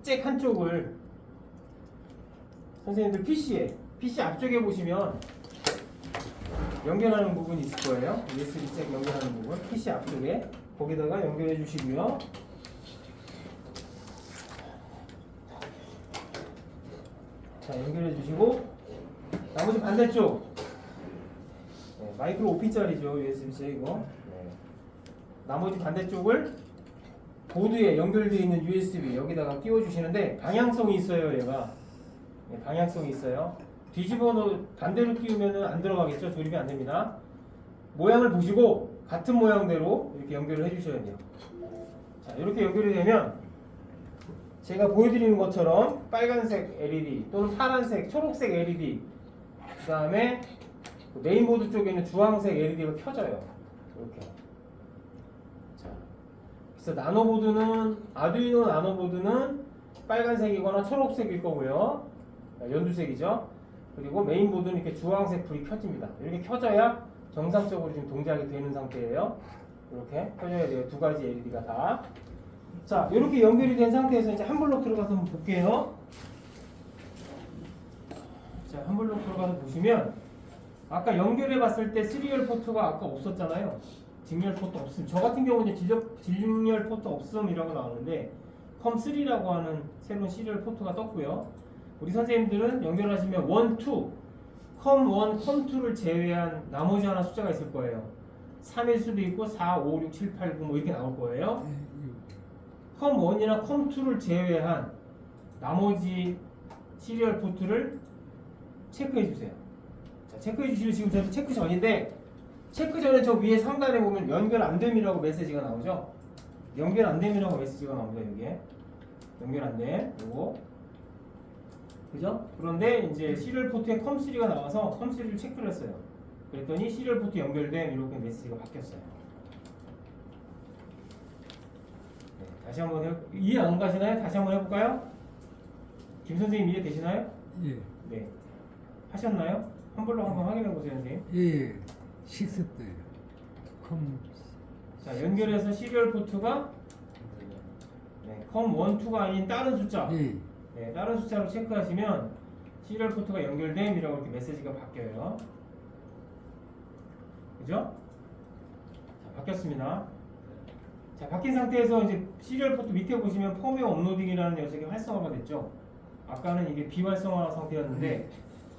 잭 한쪽을 선생님들 PC 앞쪽에 보시면 연결하는 부분이 있을 거예요. USB 잭 연결하는 부분. PC 앞쪽에 거기다가 연결해 주시고요. 자, 연결해 주시고 나머지 반대쪽 네, 마이크로 5P짜리죠 USB-C 이거. 네. 나머지 반대쪽을 보드에 연결되어 있는 USB 여기다가 끼워 주시는데 방향성이 있어요. 얘가 네, 방향성이 있어요. 뒤집어 반대로 끼우면 안 들어가겠죠. 조립이 안 됩니다. 모양을 보시고 같은 모양대로 이렇게 연결을 해 주셔야 돼요. 자, 이렇게 연결이 되면 제가 보여드리는 것처럼 빨간색 LED 또는 파란색, 초록색 LED 그 다음에 메인보드 쪽에 있는 주황색 LED가 켜져요. 이렇게. 자, 그래서 아두이노 나노보드는 빨간색이거나 초록색일 거고요. 연두색이죠. 그리고 메인보드는 이렇게 주황색 불이 켜집니다. 이렇게 켜져야 정상적으로 지금 동작이 되는 상태예요. 이렇게 켜져야 돼요. 두 가지 LED가 다. 자, 이렇게 연결이 된 상태에서 이제 한 블록 들어가서 한번 볼게요. 자, 한 블록 들어가서 보시면 아까 연결해 봤을 때 시리얼 포트가 아까 없었잖아요. 직렬 포트 없음. 저 같은 경우는 직렬 포트 없음이라고 나오는데 컴3라고 하는 새로운 시리얼 포트가 떴고요. 우리 선생님들은 연결하시면 1, 2, 컴1, 컴2를 제외한 나머지 하나 숫자가 있을 거예요. 3일 수도 있고 4, 5, 6, 7, 8, 9 뭐 이렇게 나올 거예요. 컴1이나 컴2를 제외한 나머지 시리얼 포트를 체크해 주세요. 자, 체크해 주시면 지금 저도 체크 전인데 체크 전에 저 위에 상단에 보면 연결 안 됨이라고 메시지가 나오죠. 연결 안 됨이라고 메시지가 나옵니다. 여기에 연결 안 됨. 요거 그죠? 그런데 이제 시리얼 포트에 컴3가 나와서 컴3를 체크를 했어요. 그랬더니 시리얼 포트 연결됨 이렇게 메시지가 바뀌었어요. 네, 다시 한번 이해 안 가시나요? 다시 한번 해볼까요? 김 선생님 이해 되시나요? 예. 네. 하셨나요? 한 블록 한번 확인해 보세요, 선생님. 예. 식습도요. 자, 연결해서 시리얼 포트가 네, 컴1, 2가 아닌 다른 숫자. 예. 네, 다른 숫자로 체크하시면 시리얼 포트가 연결됨이라고 이렇게 메시지가 바뀌어요. 그죠? 자, 바뀌었습니다. 자, 바뀐 상태에서 이제 시리얼 포트 밑에 보시면 펌웨어 업로딩이라는 녀석이 활성화가 됐죠. 아까는 이게 비활성화 상태였는데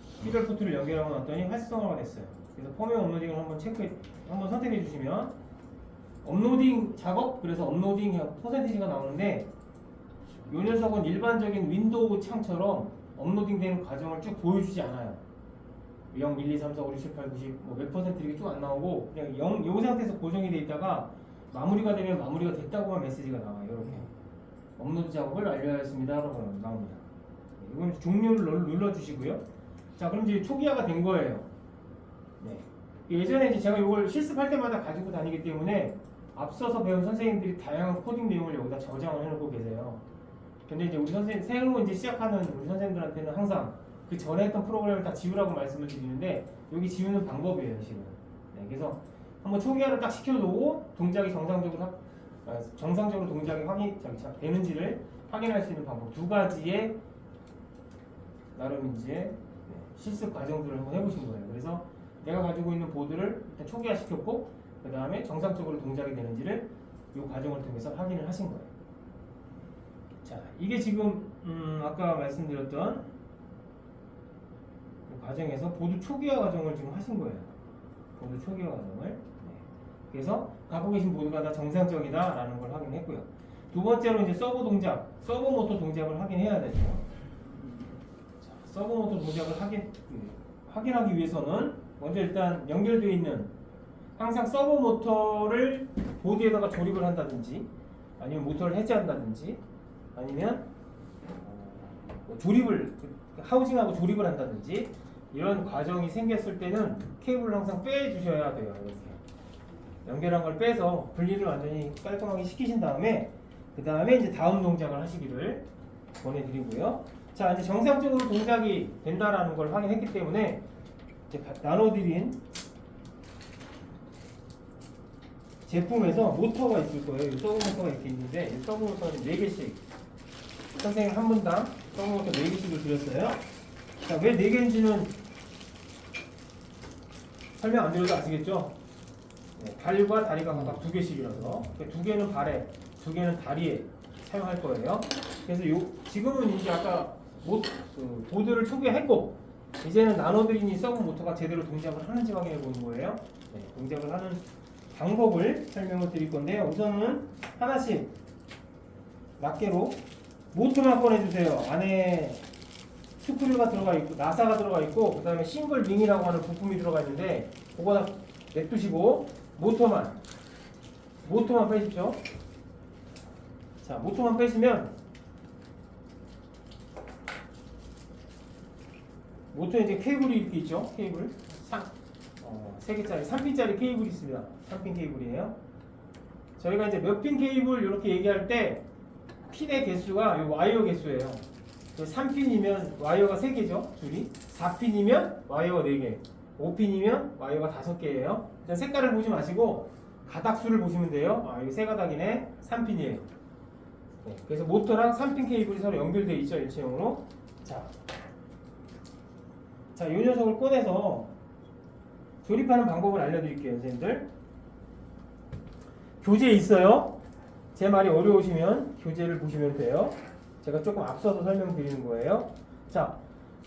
시리얼 포트를 연결하고 났더니 활성화가 됐어요. 그래서 펌웨어 업로딩을 한번 선택해 주시면 업로딩 작업, 그래서 업로딩 퍼센티지가 나오는데 이 녀석은 일반적인 윈도우 창처럼 업로딩 되는 과정을 쭉 보여주지 않아요. 0, 1, 2, 3, 4, 5, 6, 7, 8, 90, 몇 퍼센트 이렇게 쭉 안 나오고 그냥 0, 이 상태에서 고정이 돼 있다가 마무리가 되면 마무리가 됐다고만 메시지가 나와요. 이렇게 업로드 작업을 완료하였습니다 라고 나옵니다. 이건 종료를 눌러주시고요. 자, 그럼 이제 초기화가 된 거예요. 네. 예전에 이제 제가 이걸 실습할 때마다 가지고 다니기 때문에 앞서서 배운 선생님들이 다양한 코딩 내용을 여기다 저장을 해놓고 계세요. 근데 이제 우리 선생님, 새로 이제 시작하는 우리 선생님들한테는 항상 그 전에 했던 프로그램을 다 지우라고 말씀을 드리는데 여기 지우는 방법이에요, 지금. 네, 그래서 한번 초기화를 딱 시켜두고 동작이 정상적으로 동작이 되는지를 확인할 수 있는 방법 두 가지의 나름 이제 실습 과정들을 한번 해보신 거예요. 그래서 내가 가지고 있는 보드를 일단 초기화 시켰고 그 다음에 정상적으로 동작이 되는지를 이 과정을 통해서 확인을 하신 거예요. 자, 이게 지금 아까 말씀드렸던 이 과정에서 보드 초기화 과정을 지금 하신 거예요. 보드 초기화 과정을. 네. 그래서 갖고 계신 보드가 다 정상적이다라는 걸 확인했고요. 두 번째로 이제 서버 모터 동작을 확인해야 되죠. 자, 서버 모터 동작을 확인하기 위해서는 먼저 일단 연결되어 있는 항상 서버 모터를 보드에다가 조립을 한다든지 아니면 모터를 해제한다든지 아니면 하우징하고 조립을 한다든지 이런 과정이 생겼을 때는 케이블을 항상 빼주셔야 돼요. 이렇게 연결한 걸 빼서 분리를 완전히 깔끔하게 시키신 다음에 그 다음에 이제 다음 동작을 하시기를 권해드리고요. 자, 이제 정상적으로 동작이 된다라는 걸 확인했기 때문에 이제 나눠드린 제품에서 모터가 있을 거예요. 서브 모터가 이렇게 있는데 이 서브 모터는 4개씩 선생님 한 분당 서브 모터 4개씩을 드렸어요. 자, 왜 4개인지는 설명 안 드려도 아시겠죠? 네, 발과 다리가 각각 2개씩이라서 2개는 발에 2개는 다리에 사용할 거예요. 그래서 지금은 이제 아까 보드를 초기화했고 이제는 나눠드린 이 서브 모터가 제대로 동작을 하는지 확인해 보는 거예요. 네, 동작을 하는 방법을 설명을 드릴 건데요. 우선은 하나씩 낱개로 모터만 꺼내주세요. 안에 스크류가 들어가 있고 나사가 들어가 있고 그 다음에 싱글 링이라고 하는 부품이 들어가 있는데 그거 다 냅두시고 모터만 빼십시오. 자, 모터만 빼시면 모터에 이제 케이블이 이렇게 있죠. 케이블 3개짜리 3핀짜리 케이블이 있습니다. 3핀 케이블이에요. 저희가 이제 몇 핀 케이블 이렇게 얘기할 때 핀의 개수가 요 와이어 개수예요. 3핀이면 와이어가 3개죠. 줄이 4핀이면 와이어가 4개 5핀이면 와이어가 5개예요. 일단 색깔을 보지 마시고 가닥수를 보시면 돼요. 이게 3가닥이네. 3핀이에요. 네, 그래서 모터랑 3핀 케이블이 서로 연결되어 있죠. 일체형으로. 자, 이 녀석을 꺼내서 조립하는 방법을 알려드릴게요. 선생님들. 교재에 있어요. 제 말이 어려우시면 교재를 보시면 돼요. 제가 조금 앞서서 설명드리는 거예요. 자,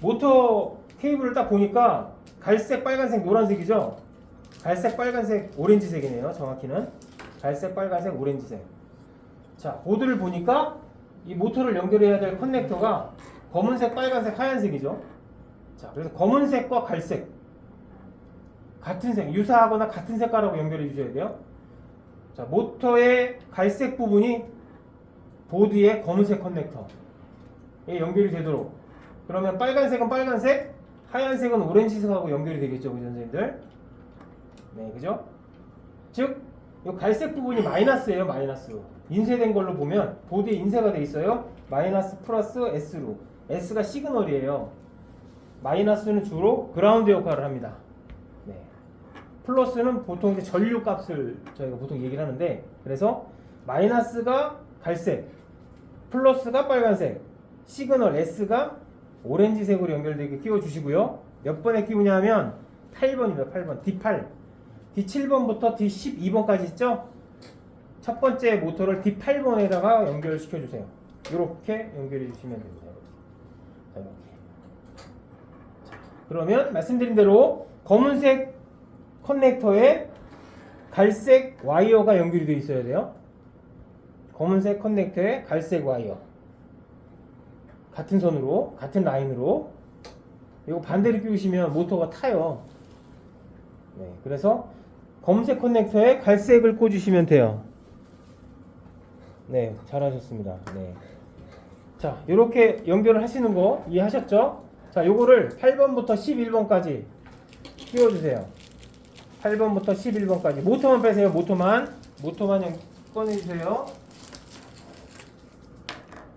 모터 케이블을 딱 보니까 갈색, 빨간색, 노란색이죠. 갈색, 빨간색, 오렌지색이네요. 정확히는 갈색, 빨간색, 오렌지색. 자, 보드를 보니까 이 모터를 연결해야 될 커넥터가 검은색, 빨간색, 하얀색이죠. 자, 그래서 검은색과 갈색 같은 색, 유사하거나 같은 색깔하고 연결해 주셔야 돼요. 자, 모터의 갈색 부분이 보드의 검은색 커넥터에 연결이 되도록. 그러면 빨간색은 빨간색, 하얀색은 오렌지색하고 연결이 되겠죠, 우리 선생님들. 네, 그죠? 즉, 이 갈색 부분이 마이너스예요, 마이너스. 인쇄된 걸로 보면 보드에 인쇄가 돼 있어요. 마이너스 플러스 S로. S가 시그널이에요. 마이너스는 주로 그라운드 역할을 합니다. 네. 플러스는 보통 이제 전류 값을 저희가 보통 얘기를 하는데, 그래서 마이너스가 갈색, 플러스가 빨간색, 시그널 S가 오렌지색으로 연결되게 끼워주시고요. 몇 번에 끼우냐 하면 8번입니다. 8번. D8. D7번부터 D12번까지 있죠? 첫 번째 모터를 D8번에다가 연결시켜주세요. 이렇게 연결해 주시면 됩니다. 자, 이렇게. 그러면 말씀드린 대로 검은색 커넥터에 갈색 와이어가 연결이 되어 있어야 돼요. 검은색 커넥터에 갈색 와이어. 같은 선으로, 같은 라인으로. 이거 반대로 끼우시면 모터가 타요. 네, 그래서 검은색 커넥터에 갈색을 꽂으시면 돼요. 네, 잘하셨습니다. 네. 자, 이렇게 연결을 하시는 거 이해하셨죠? 자, 요거를 8번부터 11번까지 끼워주세요. 8번부터 11번까지. 모터만 빼세요. 모터만 꺼내주세요.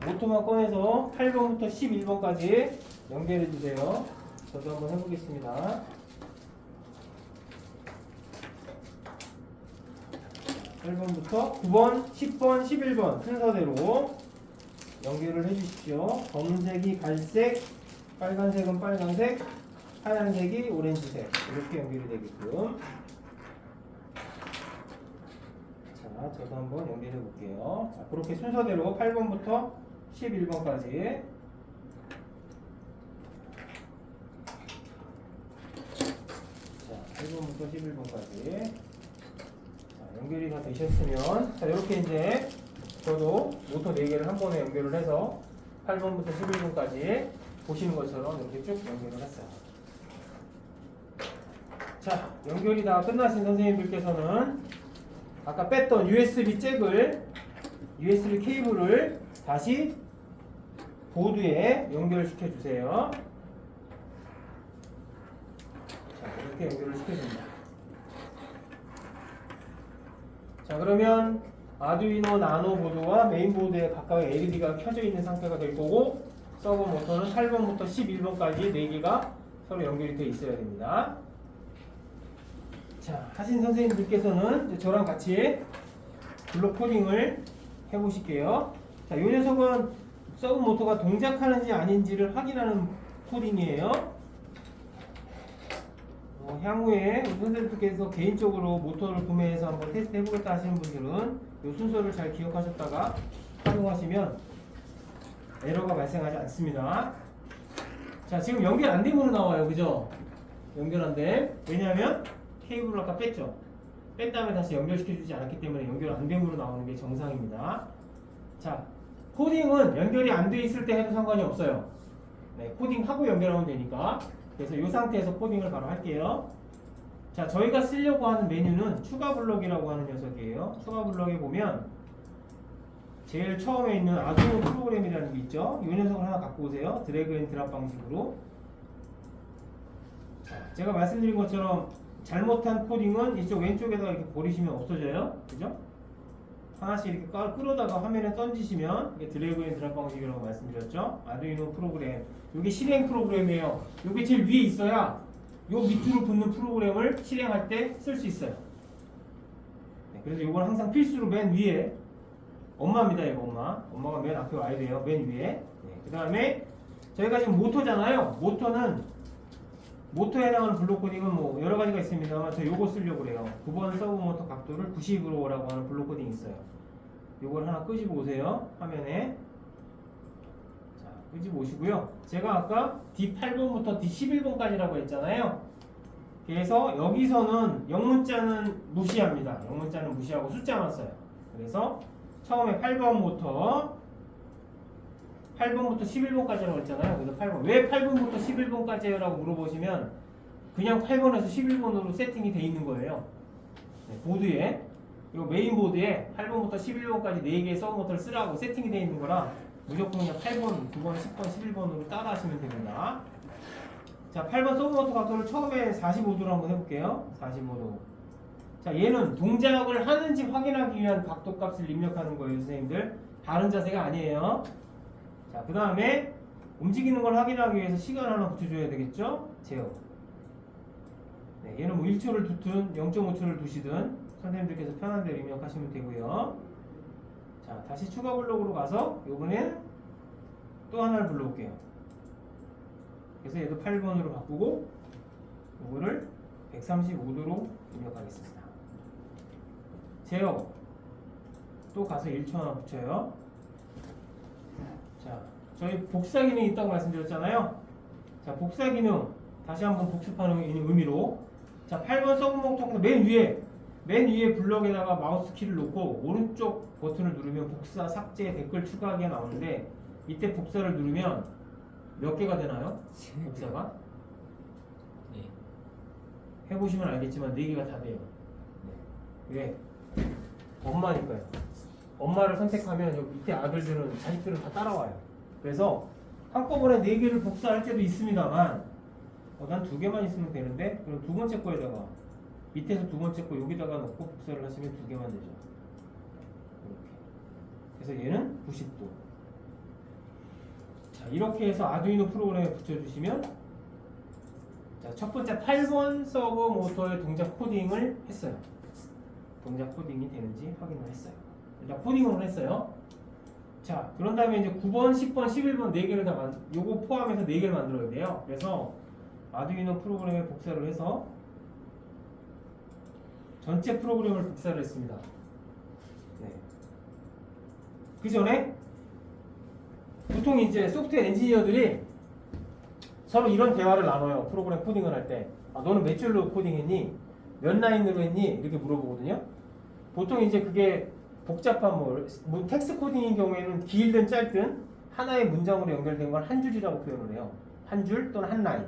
모터만 꺼내서 8번부터 11번까지 연결해주세요. 저도 한번 해보겠습니다. 8번부터 9번, 10번, 11번 순서대로 연결을 해주십시오. 검은색이 갈색, 빨간색은 빨간색, 하얀색이 오렌지색 이렇게 연결이 되게끔. 자, 저도 한번 연결해 볼게요. 자, 그렇게 순서대로 8번부터 11번까지. 자, 8번부터 11번까지. 자, 연결이 다 되셨으면, 자, 이렇게 이제 저도 모터 4개를 한 번에 연결을 해서 8번부터 11번까지 보시는 것처럼 이렇게 쭉 연결을 했어요. 자, 연결이 다 끝나신 선생님들께서는 아까 뺐던 USB 잭을, USB 케이블을 다시 보드에 연결시켜 주세요. 자, 이렇게 연결을 시켜줍니다. 자, 그러면 아두이노 나노 보드와 메인보드에 각각 LED가 켜져 있는 상태가 될 거고, 서버 모터는 8번부터 11번까지 4개가 서로 연결이 되어 있어야 됩니다. 자, 하신 선생님들께서는 이제 저랑 같이 블록 코딩을 해보실게요. 자, 이 녀석은 서브 모터가 동작하는지 아닌지를 확인하는 코딩이에요. 향후에 우리 선생님들께서 개인적으로 모터를 구매해서 한번 테스트 해보겠다 하시는 분들은 이 순서를 잘 기억하셨다가 활용하시면 에러가 발생하지 않습니다. 자, 지금 연결 안 됨으로 나와요. 그죠? 연결 안 돼. 왜냐하면 케이블을 아까 뺐죠. 뺀 다음에 다시 연결시켜주지 않았기 때문에 연결 안 됨으로 나오는 게 정상입니다. 자, 코딩은 연결이 안 돼 있을 때 해도 상관이 없어요. 네, 코딩하고 연결하면 되니까. 그래서 이 상태에서 코딩을 바로 할게요. 자, 저희가 쓰려고 하는 메뉴는 추가 블럭이라고 하는 녀석이에요. 추가 블럭에 보면 제일 처음에 있는 아두이노 프로그램이라는 게 있죠. 이 녀석을 하나 갖고 오세요. 드래그 앤 드랍 방식으로. 자, 제가 말씀드린 것처럼 잘못한 코딩은 이쪽 왼쪽에다가 이렇게 버리시면 없어져요. 그죠? 하나씩 이렇게 끌어다가 화면에 던지시면 이게 드래그 앤 드랍 방식이라고 말씀드렸죠. 아두이노 프로그램. 이게 실행 프로그램이에요. 이게 제일 위에 있어야 요 밑으로 붙는 프로그램을 실행할 때 쓸 수 있어요. 네, 그래서 이건 항상 필수로 맨 위에 엄마입니다. 이거 엄마. 엄마가 맨 앞에 와야 돼요. 맨 위에. 네, 그 다음에 저희가 지금 모터잖아요. 모터에 해당하는 블록 코딩은 뭐 여러 가지가 있습니다만 저 요거 쓰려고 그래요. 9번 서브 모터 각도를 90으로라고 하는 블록 코딩이 있어요. 요걸 하나 끄집어 오세요. 화면에. 자, 끄집어 오시고요. 제가 아까 D8번부터 D11번까지라고 했잖아요. 그래서 여기서는 영문자는 무시합니다. 영문자는 무시하고 숫자만 써요. 그래서 처음에 8번부터 11번까지라고 했잖아요. 그래서 8번. 왜 8번부터 11번까지예요? 라고 물어보시면 그냥 8번에서 11번으로 세팅이 돼 있는 거예요. 네, 보드에. 이거 메인 보드에 8번부터 11번까지 4개의 서브 모터를 쓰라고 세팅이 돼 있는 거라 무조건 그냥 8번, 9번, 10번, 11번으로 따라 하시면 됩니다. 자, 8번 서브 모터 각도를 처음에 45도로 한번 해볼게요. 45도. 자, 얘는 동작을 하는지 확인하기 위한 각도 값을 입력하는 거예요, 선생님들. 다른 자세가 아니에요. 자, 그 다음에 움직이는 걸 확인하기 위해서 시간 하나 붙여줘야 되겠죠? 제어. 네, 얘는 뭐 1초를 두든 0.5초를 두시든 선생님들께서 편한 대로 입력하시면 되고요. 자, 다시 추가 블록으로 가서 요번엔 또 하나를 불러올게요. 그래서 얘도 8번으로 바꾸고 요거를 135도로 입력하겠습니다. 제어. 또 가서 1초 하나 붙여요. 자, 저희 복사 기능이 있다고 말씀드렸잖아요. 자, 복사 기능 다시 한번 복습하는 의미로, 자, 8번 서브 모터 맨 위에 블럭에다가 마우스 키를 놓고 오른쪽 버튼을 누르면 복사, 삭제, 댓글 추가하기가 나오는데 이때 복사를 누르면 몇 개가 되나요? 복사가? 네. 해보시면 알겠지만 4개가 다 돼요. 네. 왜? 엄마니까요. 엄마를 선택하면 여기 밑에 아들들은 자식들은 다 따라와요. 그래서 한꺼번에 4개를 복사할 때도 있습니다만 난 2개만 있으면 되는데 그럼 두 번째 거에다가 밑에서 두 번째 거 여기다가 넣고 복사를 하시면 2개만 되죠. 이렇게. 그래서 얘는 90도. 자, 이렇게 해서 아두이노 프로그램에 붙여주시면, 자, 첫 번째 8번 서버 모터의 동작 코딩을 했어요. 동작 코딩이 되는지 확인을 했어요. 일단 코딩을 했어요. 자, 그런 다음에 이제 9번, 10번, 11번 4개를 요거 포함해서 4개를 만들어야 돼요. 그래서 아두이노 프로그램에 복사를 해서 전체 프로그램을 복사를 했습니다. 네. 그 전에 보통 이제 소프트웨어 엔지니어들이 서로 이런 대화를 나눠요. 프로그램 코딩을 할 때. 아, 너는 몇 줄로 코딩했니? 몇 라인으로 했니? 이렇게 물어보거든요. 보통 이제 그게 복잡한 뭐 텍스트 코딩인 경우에는 길든 짧든 하나의 문장으로 연결된 걸 한 줄이라고 표현을 해요. 한 줄 또는 한 라인.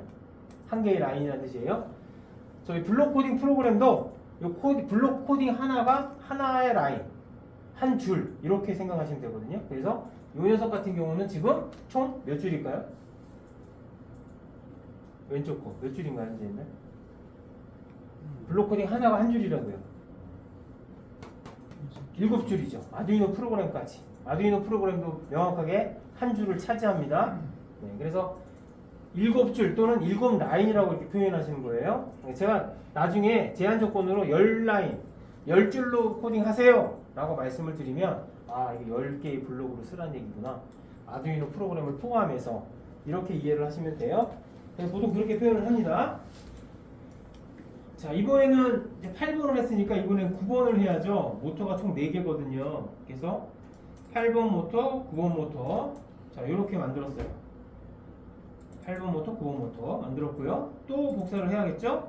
한 개의 라인이라는 뜻이에요. 저희 블록 코딩 프로그램도 블록 코딩 하나가 하나의 라인, 한 줄 이렇게 생각하시면 되거든요. 그래서 이 녀석 같은 경우는 지금 총 몇 줄일까요? 왼쪽 거 몇 줄인가요, 선생님? 블록 코딩 하나가 한 줄이라고요. 7줄이죠. 아두이노 프로그램까지. 아두이노 프로그램도 명확하게 한 줄을 차지합니다. 네, 그래서 7줄 또는 7라인이라고 이렇게 표현하시는 거예요. 제가 나중에 제한 조건으로 10라인, 10줄로 코딩하세요 라고 말씀을 드리면 아, 이게 10개의 블록으로 쓰라는 얘기구나. 아두이노 프로그램을 포함해서 이렇게 이해를 하시면 돼요. 그래서 보통 그렇게 표현을 합니다. 자, 이번에는 이제 8번을 했으니까 이번엔 9번을 해야죠. 모터가 총 4개거든요. 그래서 8번 모터, 9번 모터. 자, 이렇게 만들었어요. 8번 모터, 9번 모터 만들었고요. 또 복사를 해야겠죠?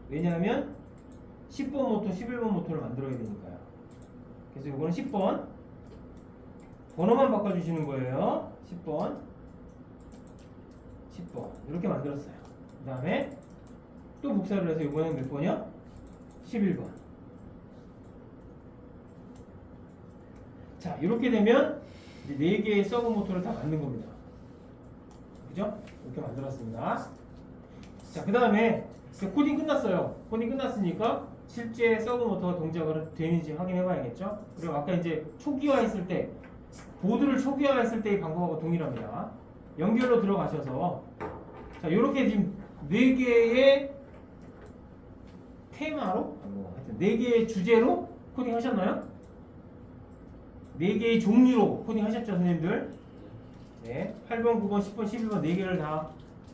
왜냐하면 10번 모터, 11번 모터를 만들어야 되니까요. 그래서 이거는 10번. 번호만 바꿔주시는 거예요. 10번. 10번. 이렇게 만들었어요. 그 다음에 또 복사를 해서 이번엔 몇 번이요? 11번. 자, 이렇게 되면 이제 4개의 서브 모터를 다 만든 겁니다. 그죠? 이렇게 만들었습니다. 자, 그 다음에 코딩 끝났어요. 코딩 끝났으니까 실제 서브 모터가 동작을 되는지 확인해 봐야겠죠? 그리고 아까 이제 초기화했을 때, 보드를 초기화했을 때의 방법하고 동일합니다. 연결로 들어가셔서 자, 이렇게 지금 4개의 테마로, 하여튼 4개의 주제로 코딩 하셨나요? 4개의 종류로 코딩 하셨죠, 선생님들? 네, 8번, 9번, 10번, 11번 4개를 다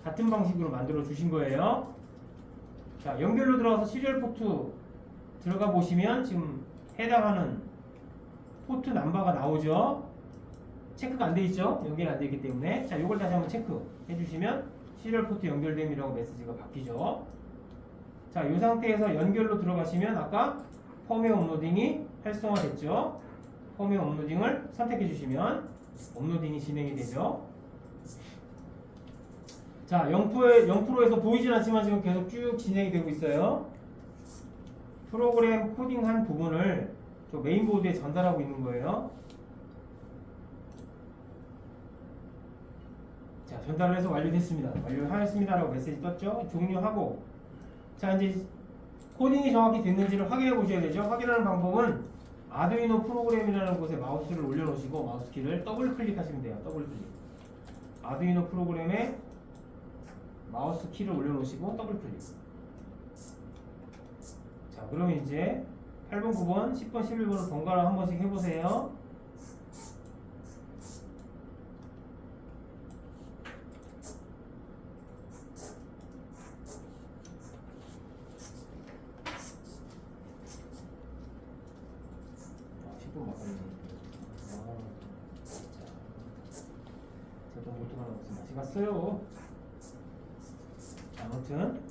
같은 방식으로 만들어 주신 거예요. 자, 연결로 들어가서 시리얼 포트 들어가 보시면 지금 해당하는 포트 넘버가 나오죠. 체크가 안 돼 있죠? 연결이 안 되기 때문에. 자, 이걸 다시 한번 체크해 주시면 시리얼 포트 연결됨이라고 메시지가 바뀌죠. 자, 이 상태에서 연결로 들어가시면 아까 펌웨어 업로딩이 활성화됐죠. 펌웨어 업로딩을 선택해 주시면 업로딩이 진행이 되죠. 자, 0%에서 보이진 않지만 지금 계속 쭉 진행이 되고 있어요. 프로그램 코딩한 부분을 저 메인보드에 전달하고 있는 거예요. 자, 전달을 해서 완료됐습니다. 완료하였습니다 라고 메시지 떴죠. 종료하고, 자, 이제 코딩이 정확히 됐는지를 확인해 보셔야 되죠. 확인하는 방법은 아두이노 프로그램이라는 곳에 마우스를 올려놓으시고 마우스 키를 더블 클릭하시면 돼요. 더블 클릭. 아두이노 프로그램에 마우스 키를 올려놓으시고 더블 클릭. 자, 그러면 이제 8번, 9번, 10번, 11번을 번갈아 한 번씩 해보세요. 저도 모토가 없으면 아직 갔어요. 아무튼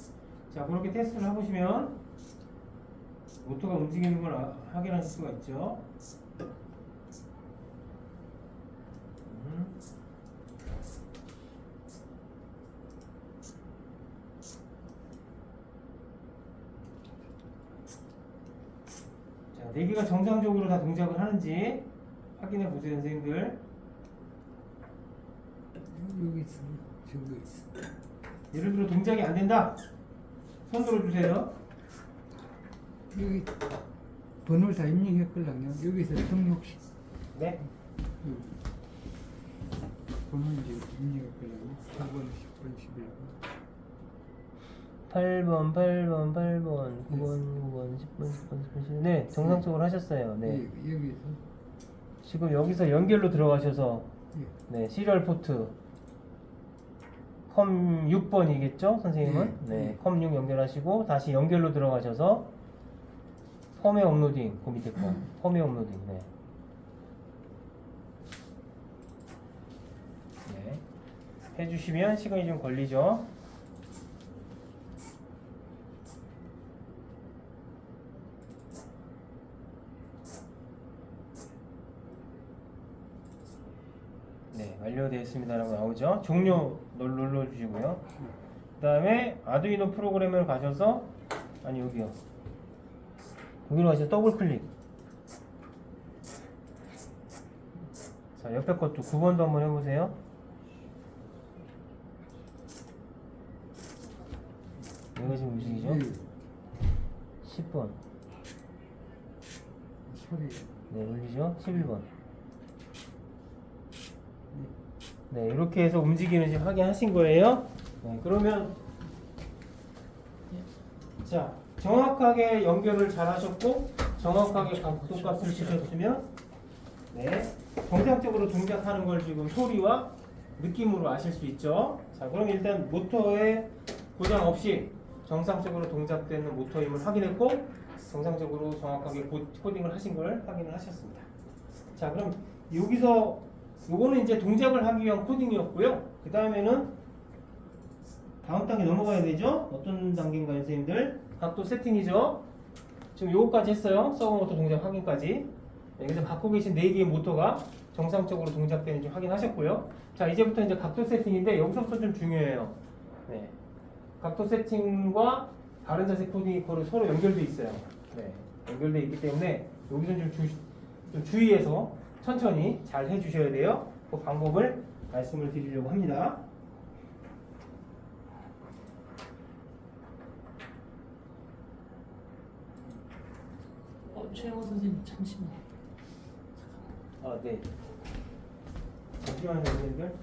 자, 그렇게 테스트를 해보시면 모토가 움직이는 걸 확인하실 수가 있죠. 자, 4개가 정상적으로 다 동작을 하는지 확인해 보세요, 선생님들. 여기 있어. 저기 있어. 예를 들어 동작이 안 된다. 손 들어주세요. 여기 번호를 다 입력했걸랑요. 여기서 등록시. 네. 여기. 번호 이제 입력했걸랑요. 9번, 10번, 11번. 8번, 9번, 10번, 10번, 10번. 네, 정상적으로 하셨어요. 네. 여기서 지금 여기서 연결로 들어가셔서 예. 네, 시리얼 포트 컴 6번이겠죠, 선생님은? 네. 네, 컴 6 연결하시고 다시 연결로 들어가셔서 펌웨어 업로딩, 그 밑에 거 펌웨어 업로딩. 네. 네. 해주시면 시간이 좀 걸리죠. 네, 완료되었습니다라고 나오죠. 종료 눌러주시고요. 그 다음에 아두이노 프로그램을 가셔서 아니 여기요. 여기로 가셔서 더블 클릭. 자, 옆에 것도 9번도 한번 해보세요. 여기가 지금 움직이죠? 예. 10번. 소리 네, 올리죠? 11번. 네, 이렇게 해서 움직이는지 확인하신 거예요. 네, 그러면 자, 정확하게 연결을 잘 하셨고 정확하게 각도값을 주셨으면 네, 정상적으로 동작하는 걸 지금 소리와 느낌으로 아실 수 있죠. 자, 그럼 일단 모터에 고장 없이 정상적으로 동작되는 모터임을 확인했고 정상적으로 정확하게 코딩을 하신 걸 확인을 하셨습니다. 자, 그럼 여기서 요거는 이제 동작을 하기 위한 코딩이었고요. 그 다음에는 다음 단계 넘어가야 되죠. 어떤 단계인가요, 선생님들? 각도 세팅이죠. 지금 요거까지 했어요. 서버 모터 동작 확인까지. 여기서 갖고 계신 4개의 모터가 정상적으로 동작되는지 확인하셨고요. 자, 이제부터 이제 각도 세팅인데 여기서부터 좀 중요해요. 네. 각도 세팅과 다른 자세 코딩이 서로 연결돼 있어요. 네. 연결돼 있기 때문에 여기서 좀 주의해서 천천히 잘 해주셔야 돼요. 그 방법을 말씀을 드리려고 합니다. 최영호 선생님 잠시만요. 아, 네. 잠시만요, 선생님들.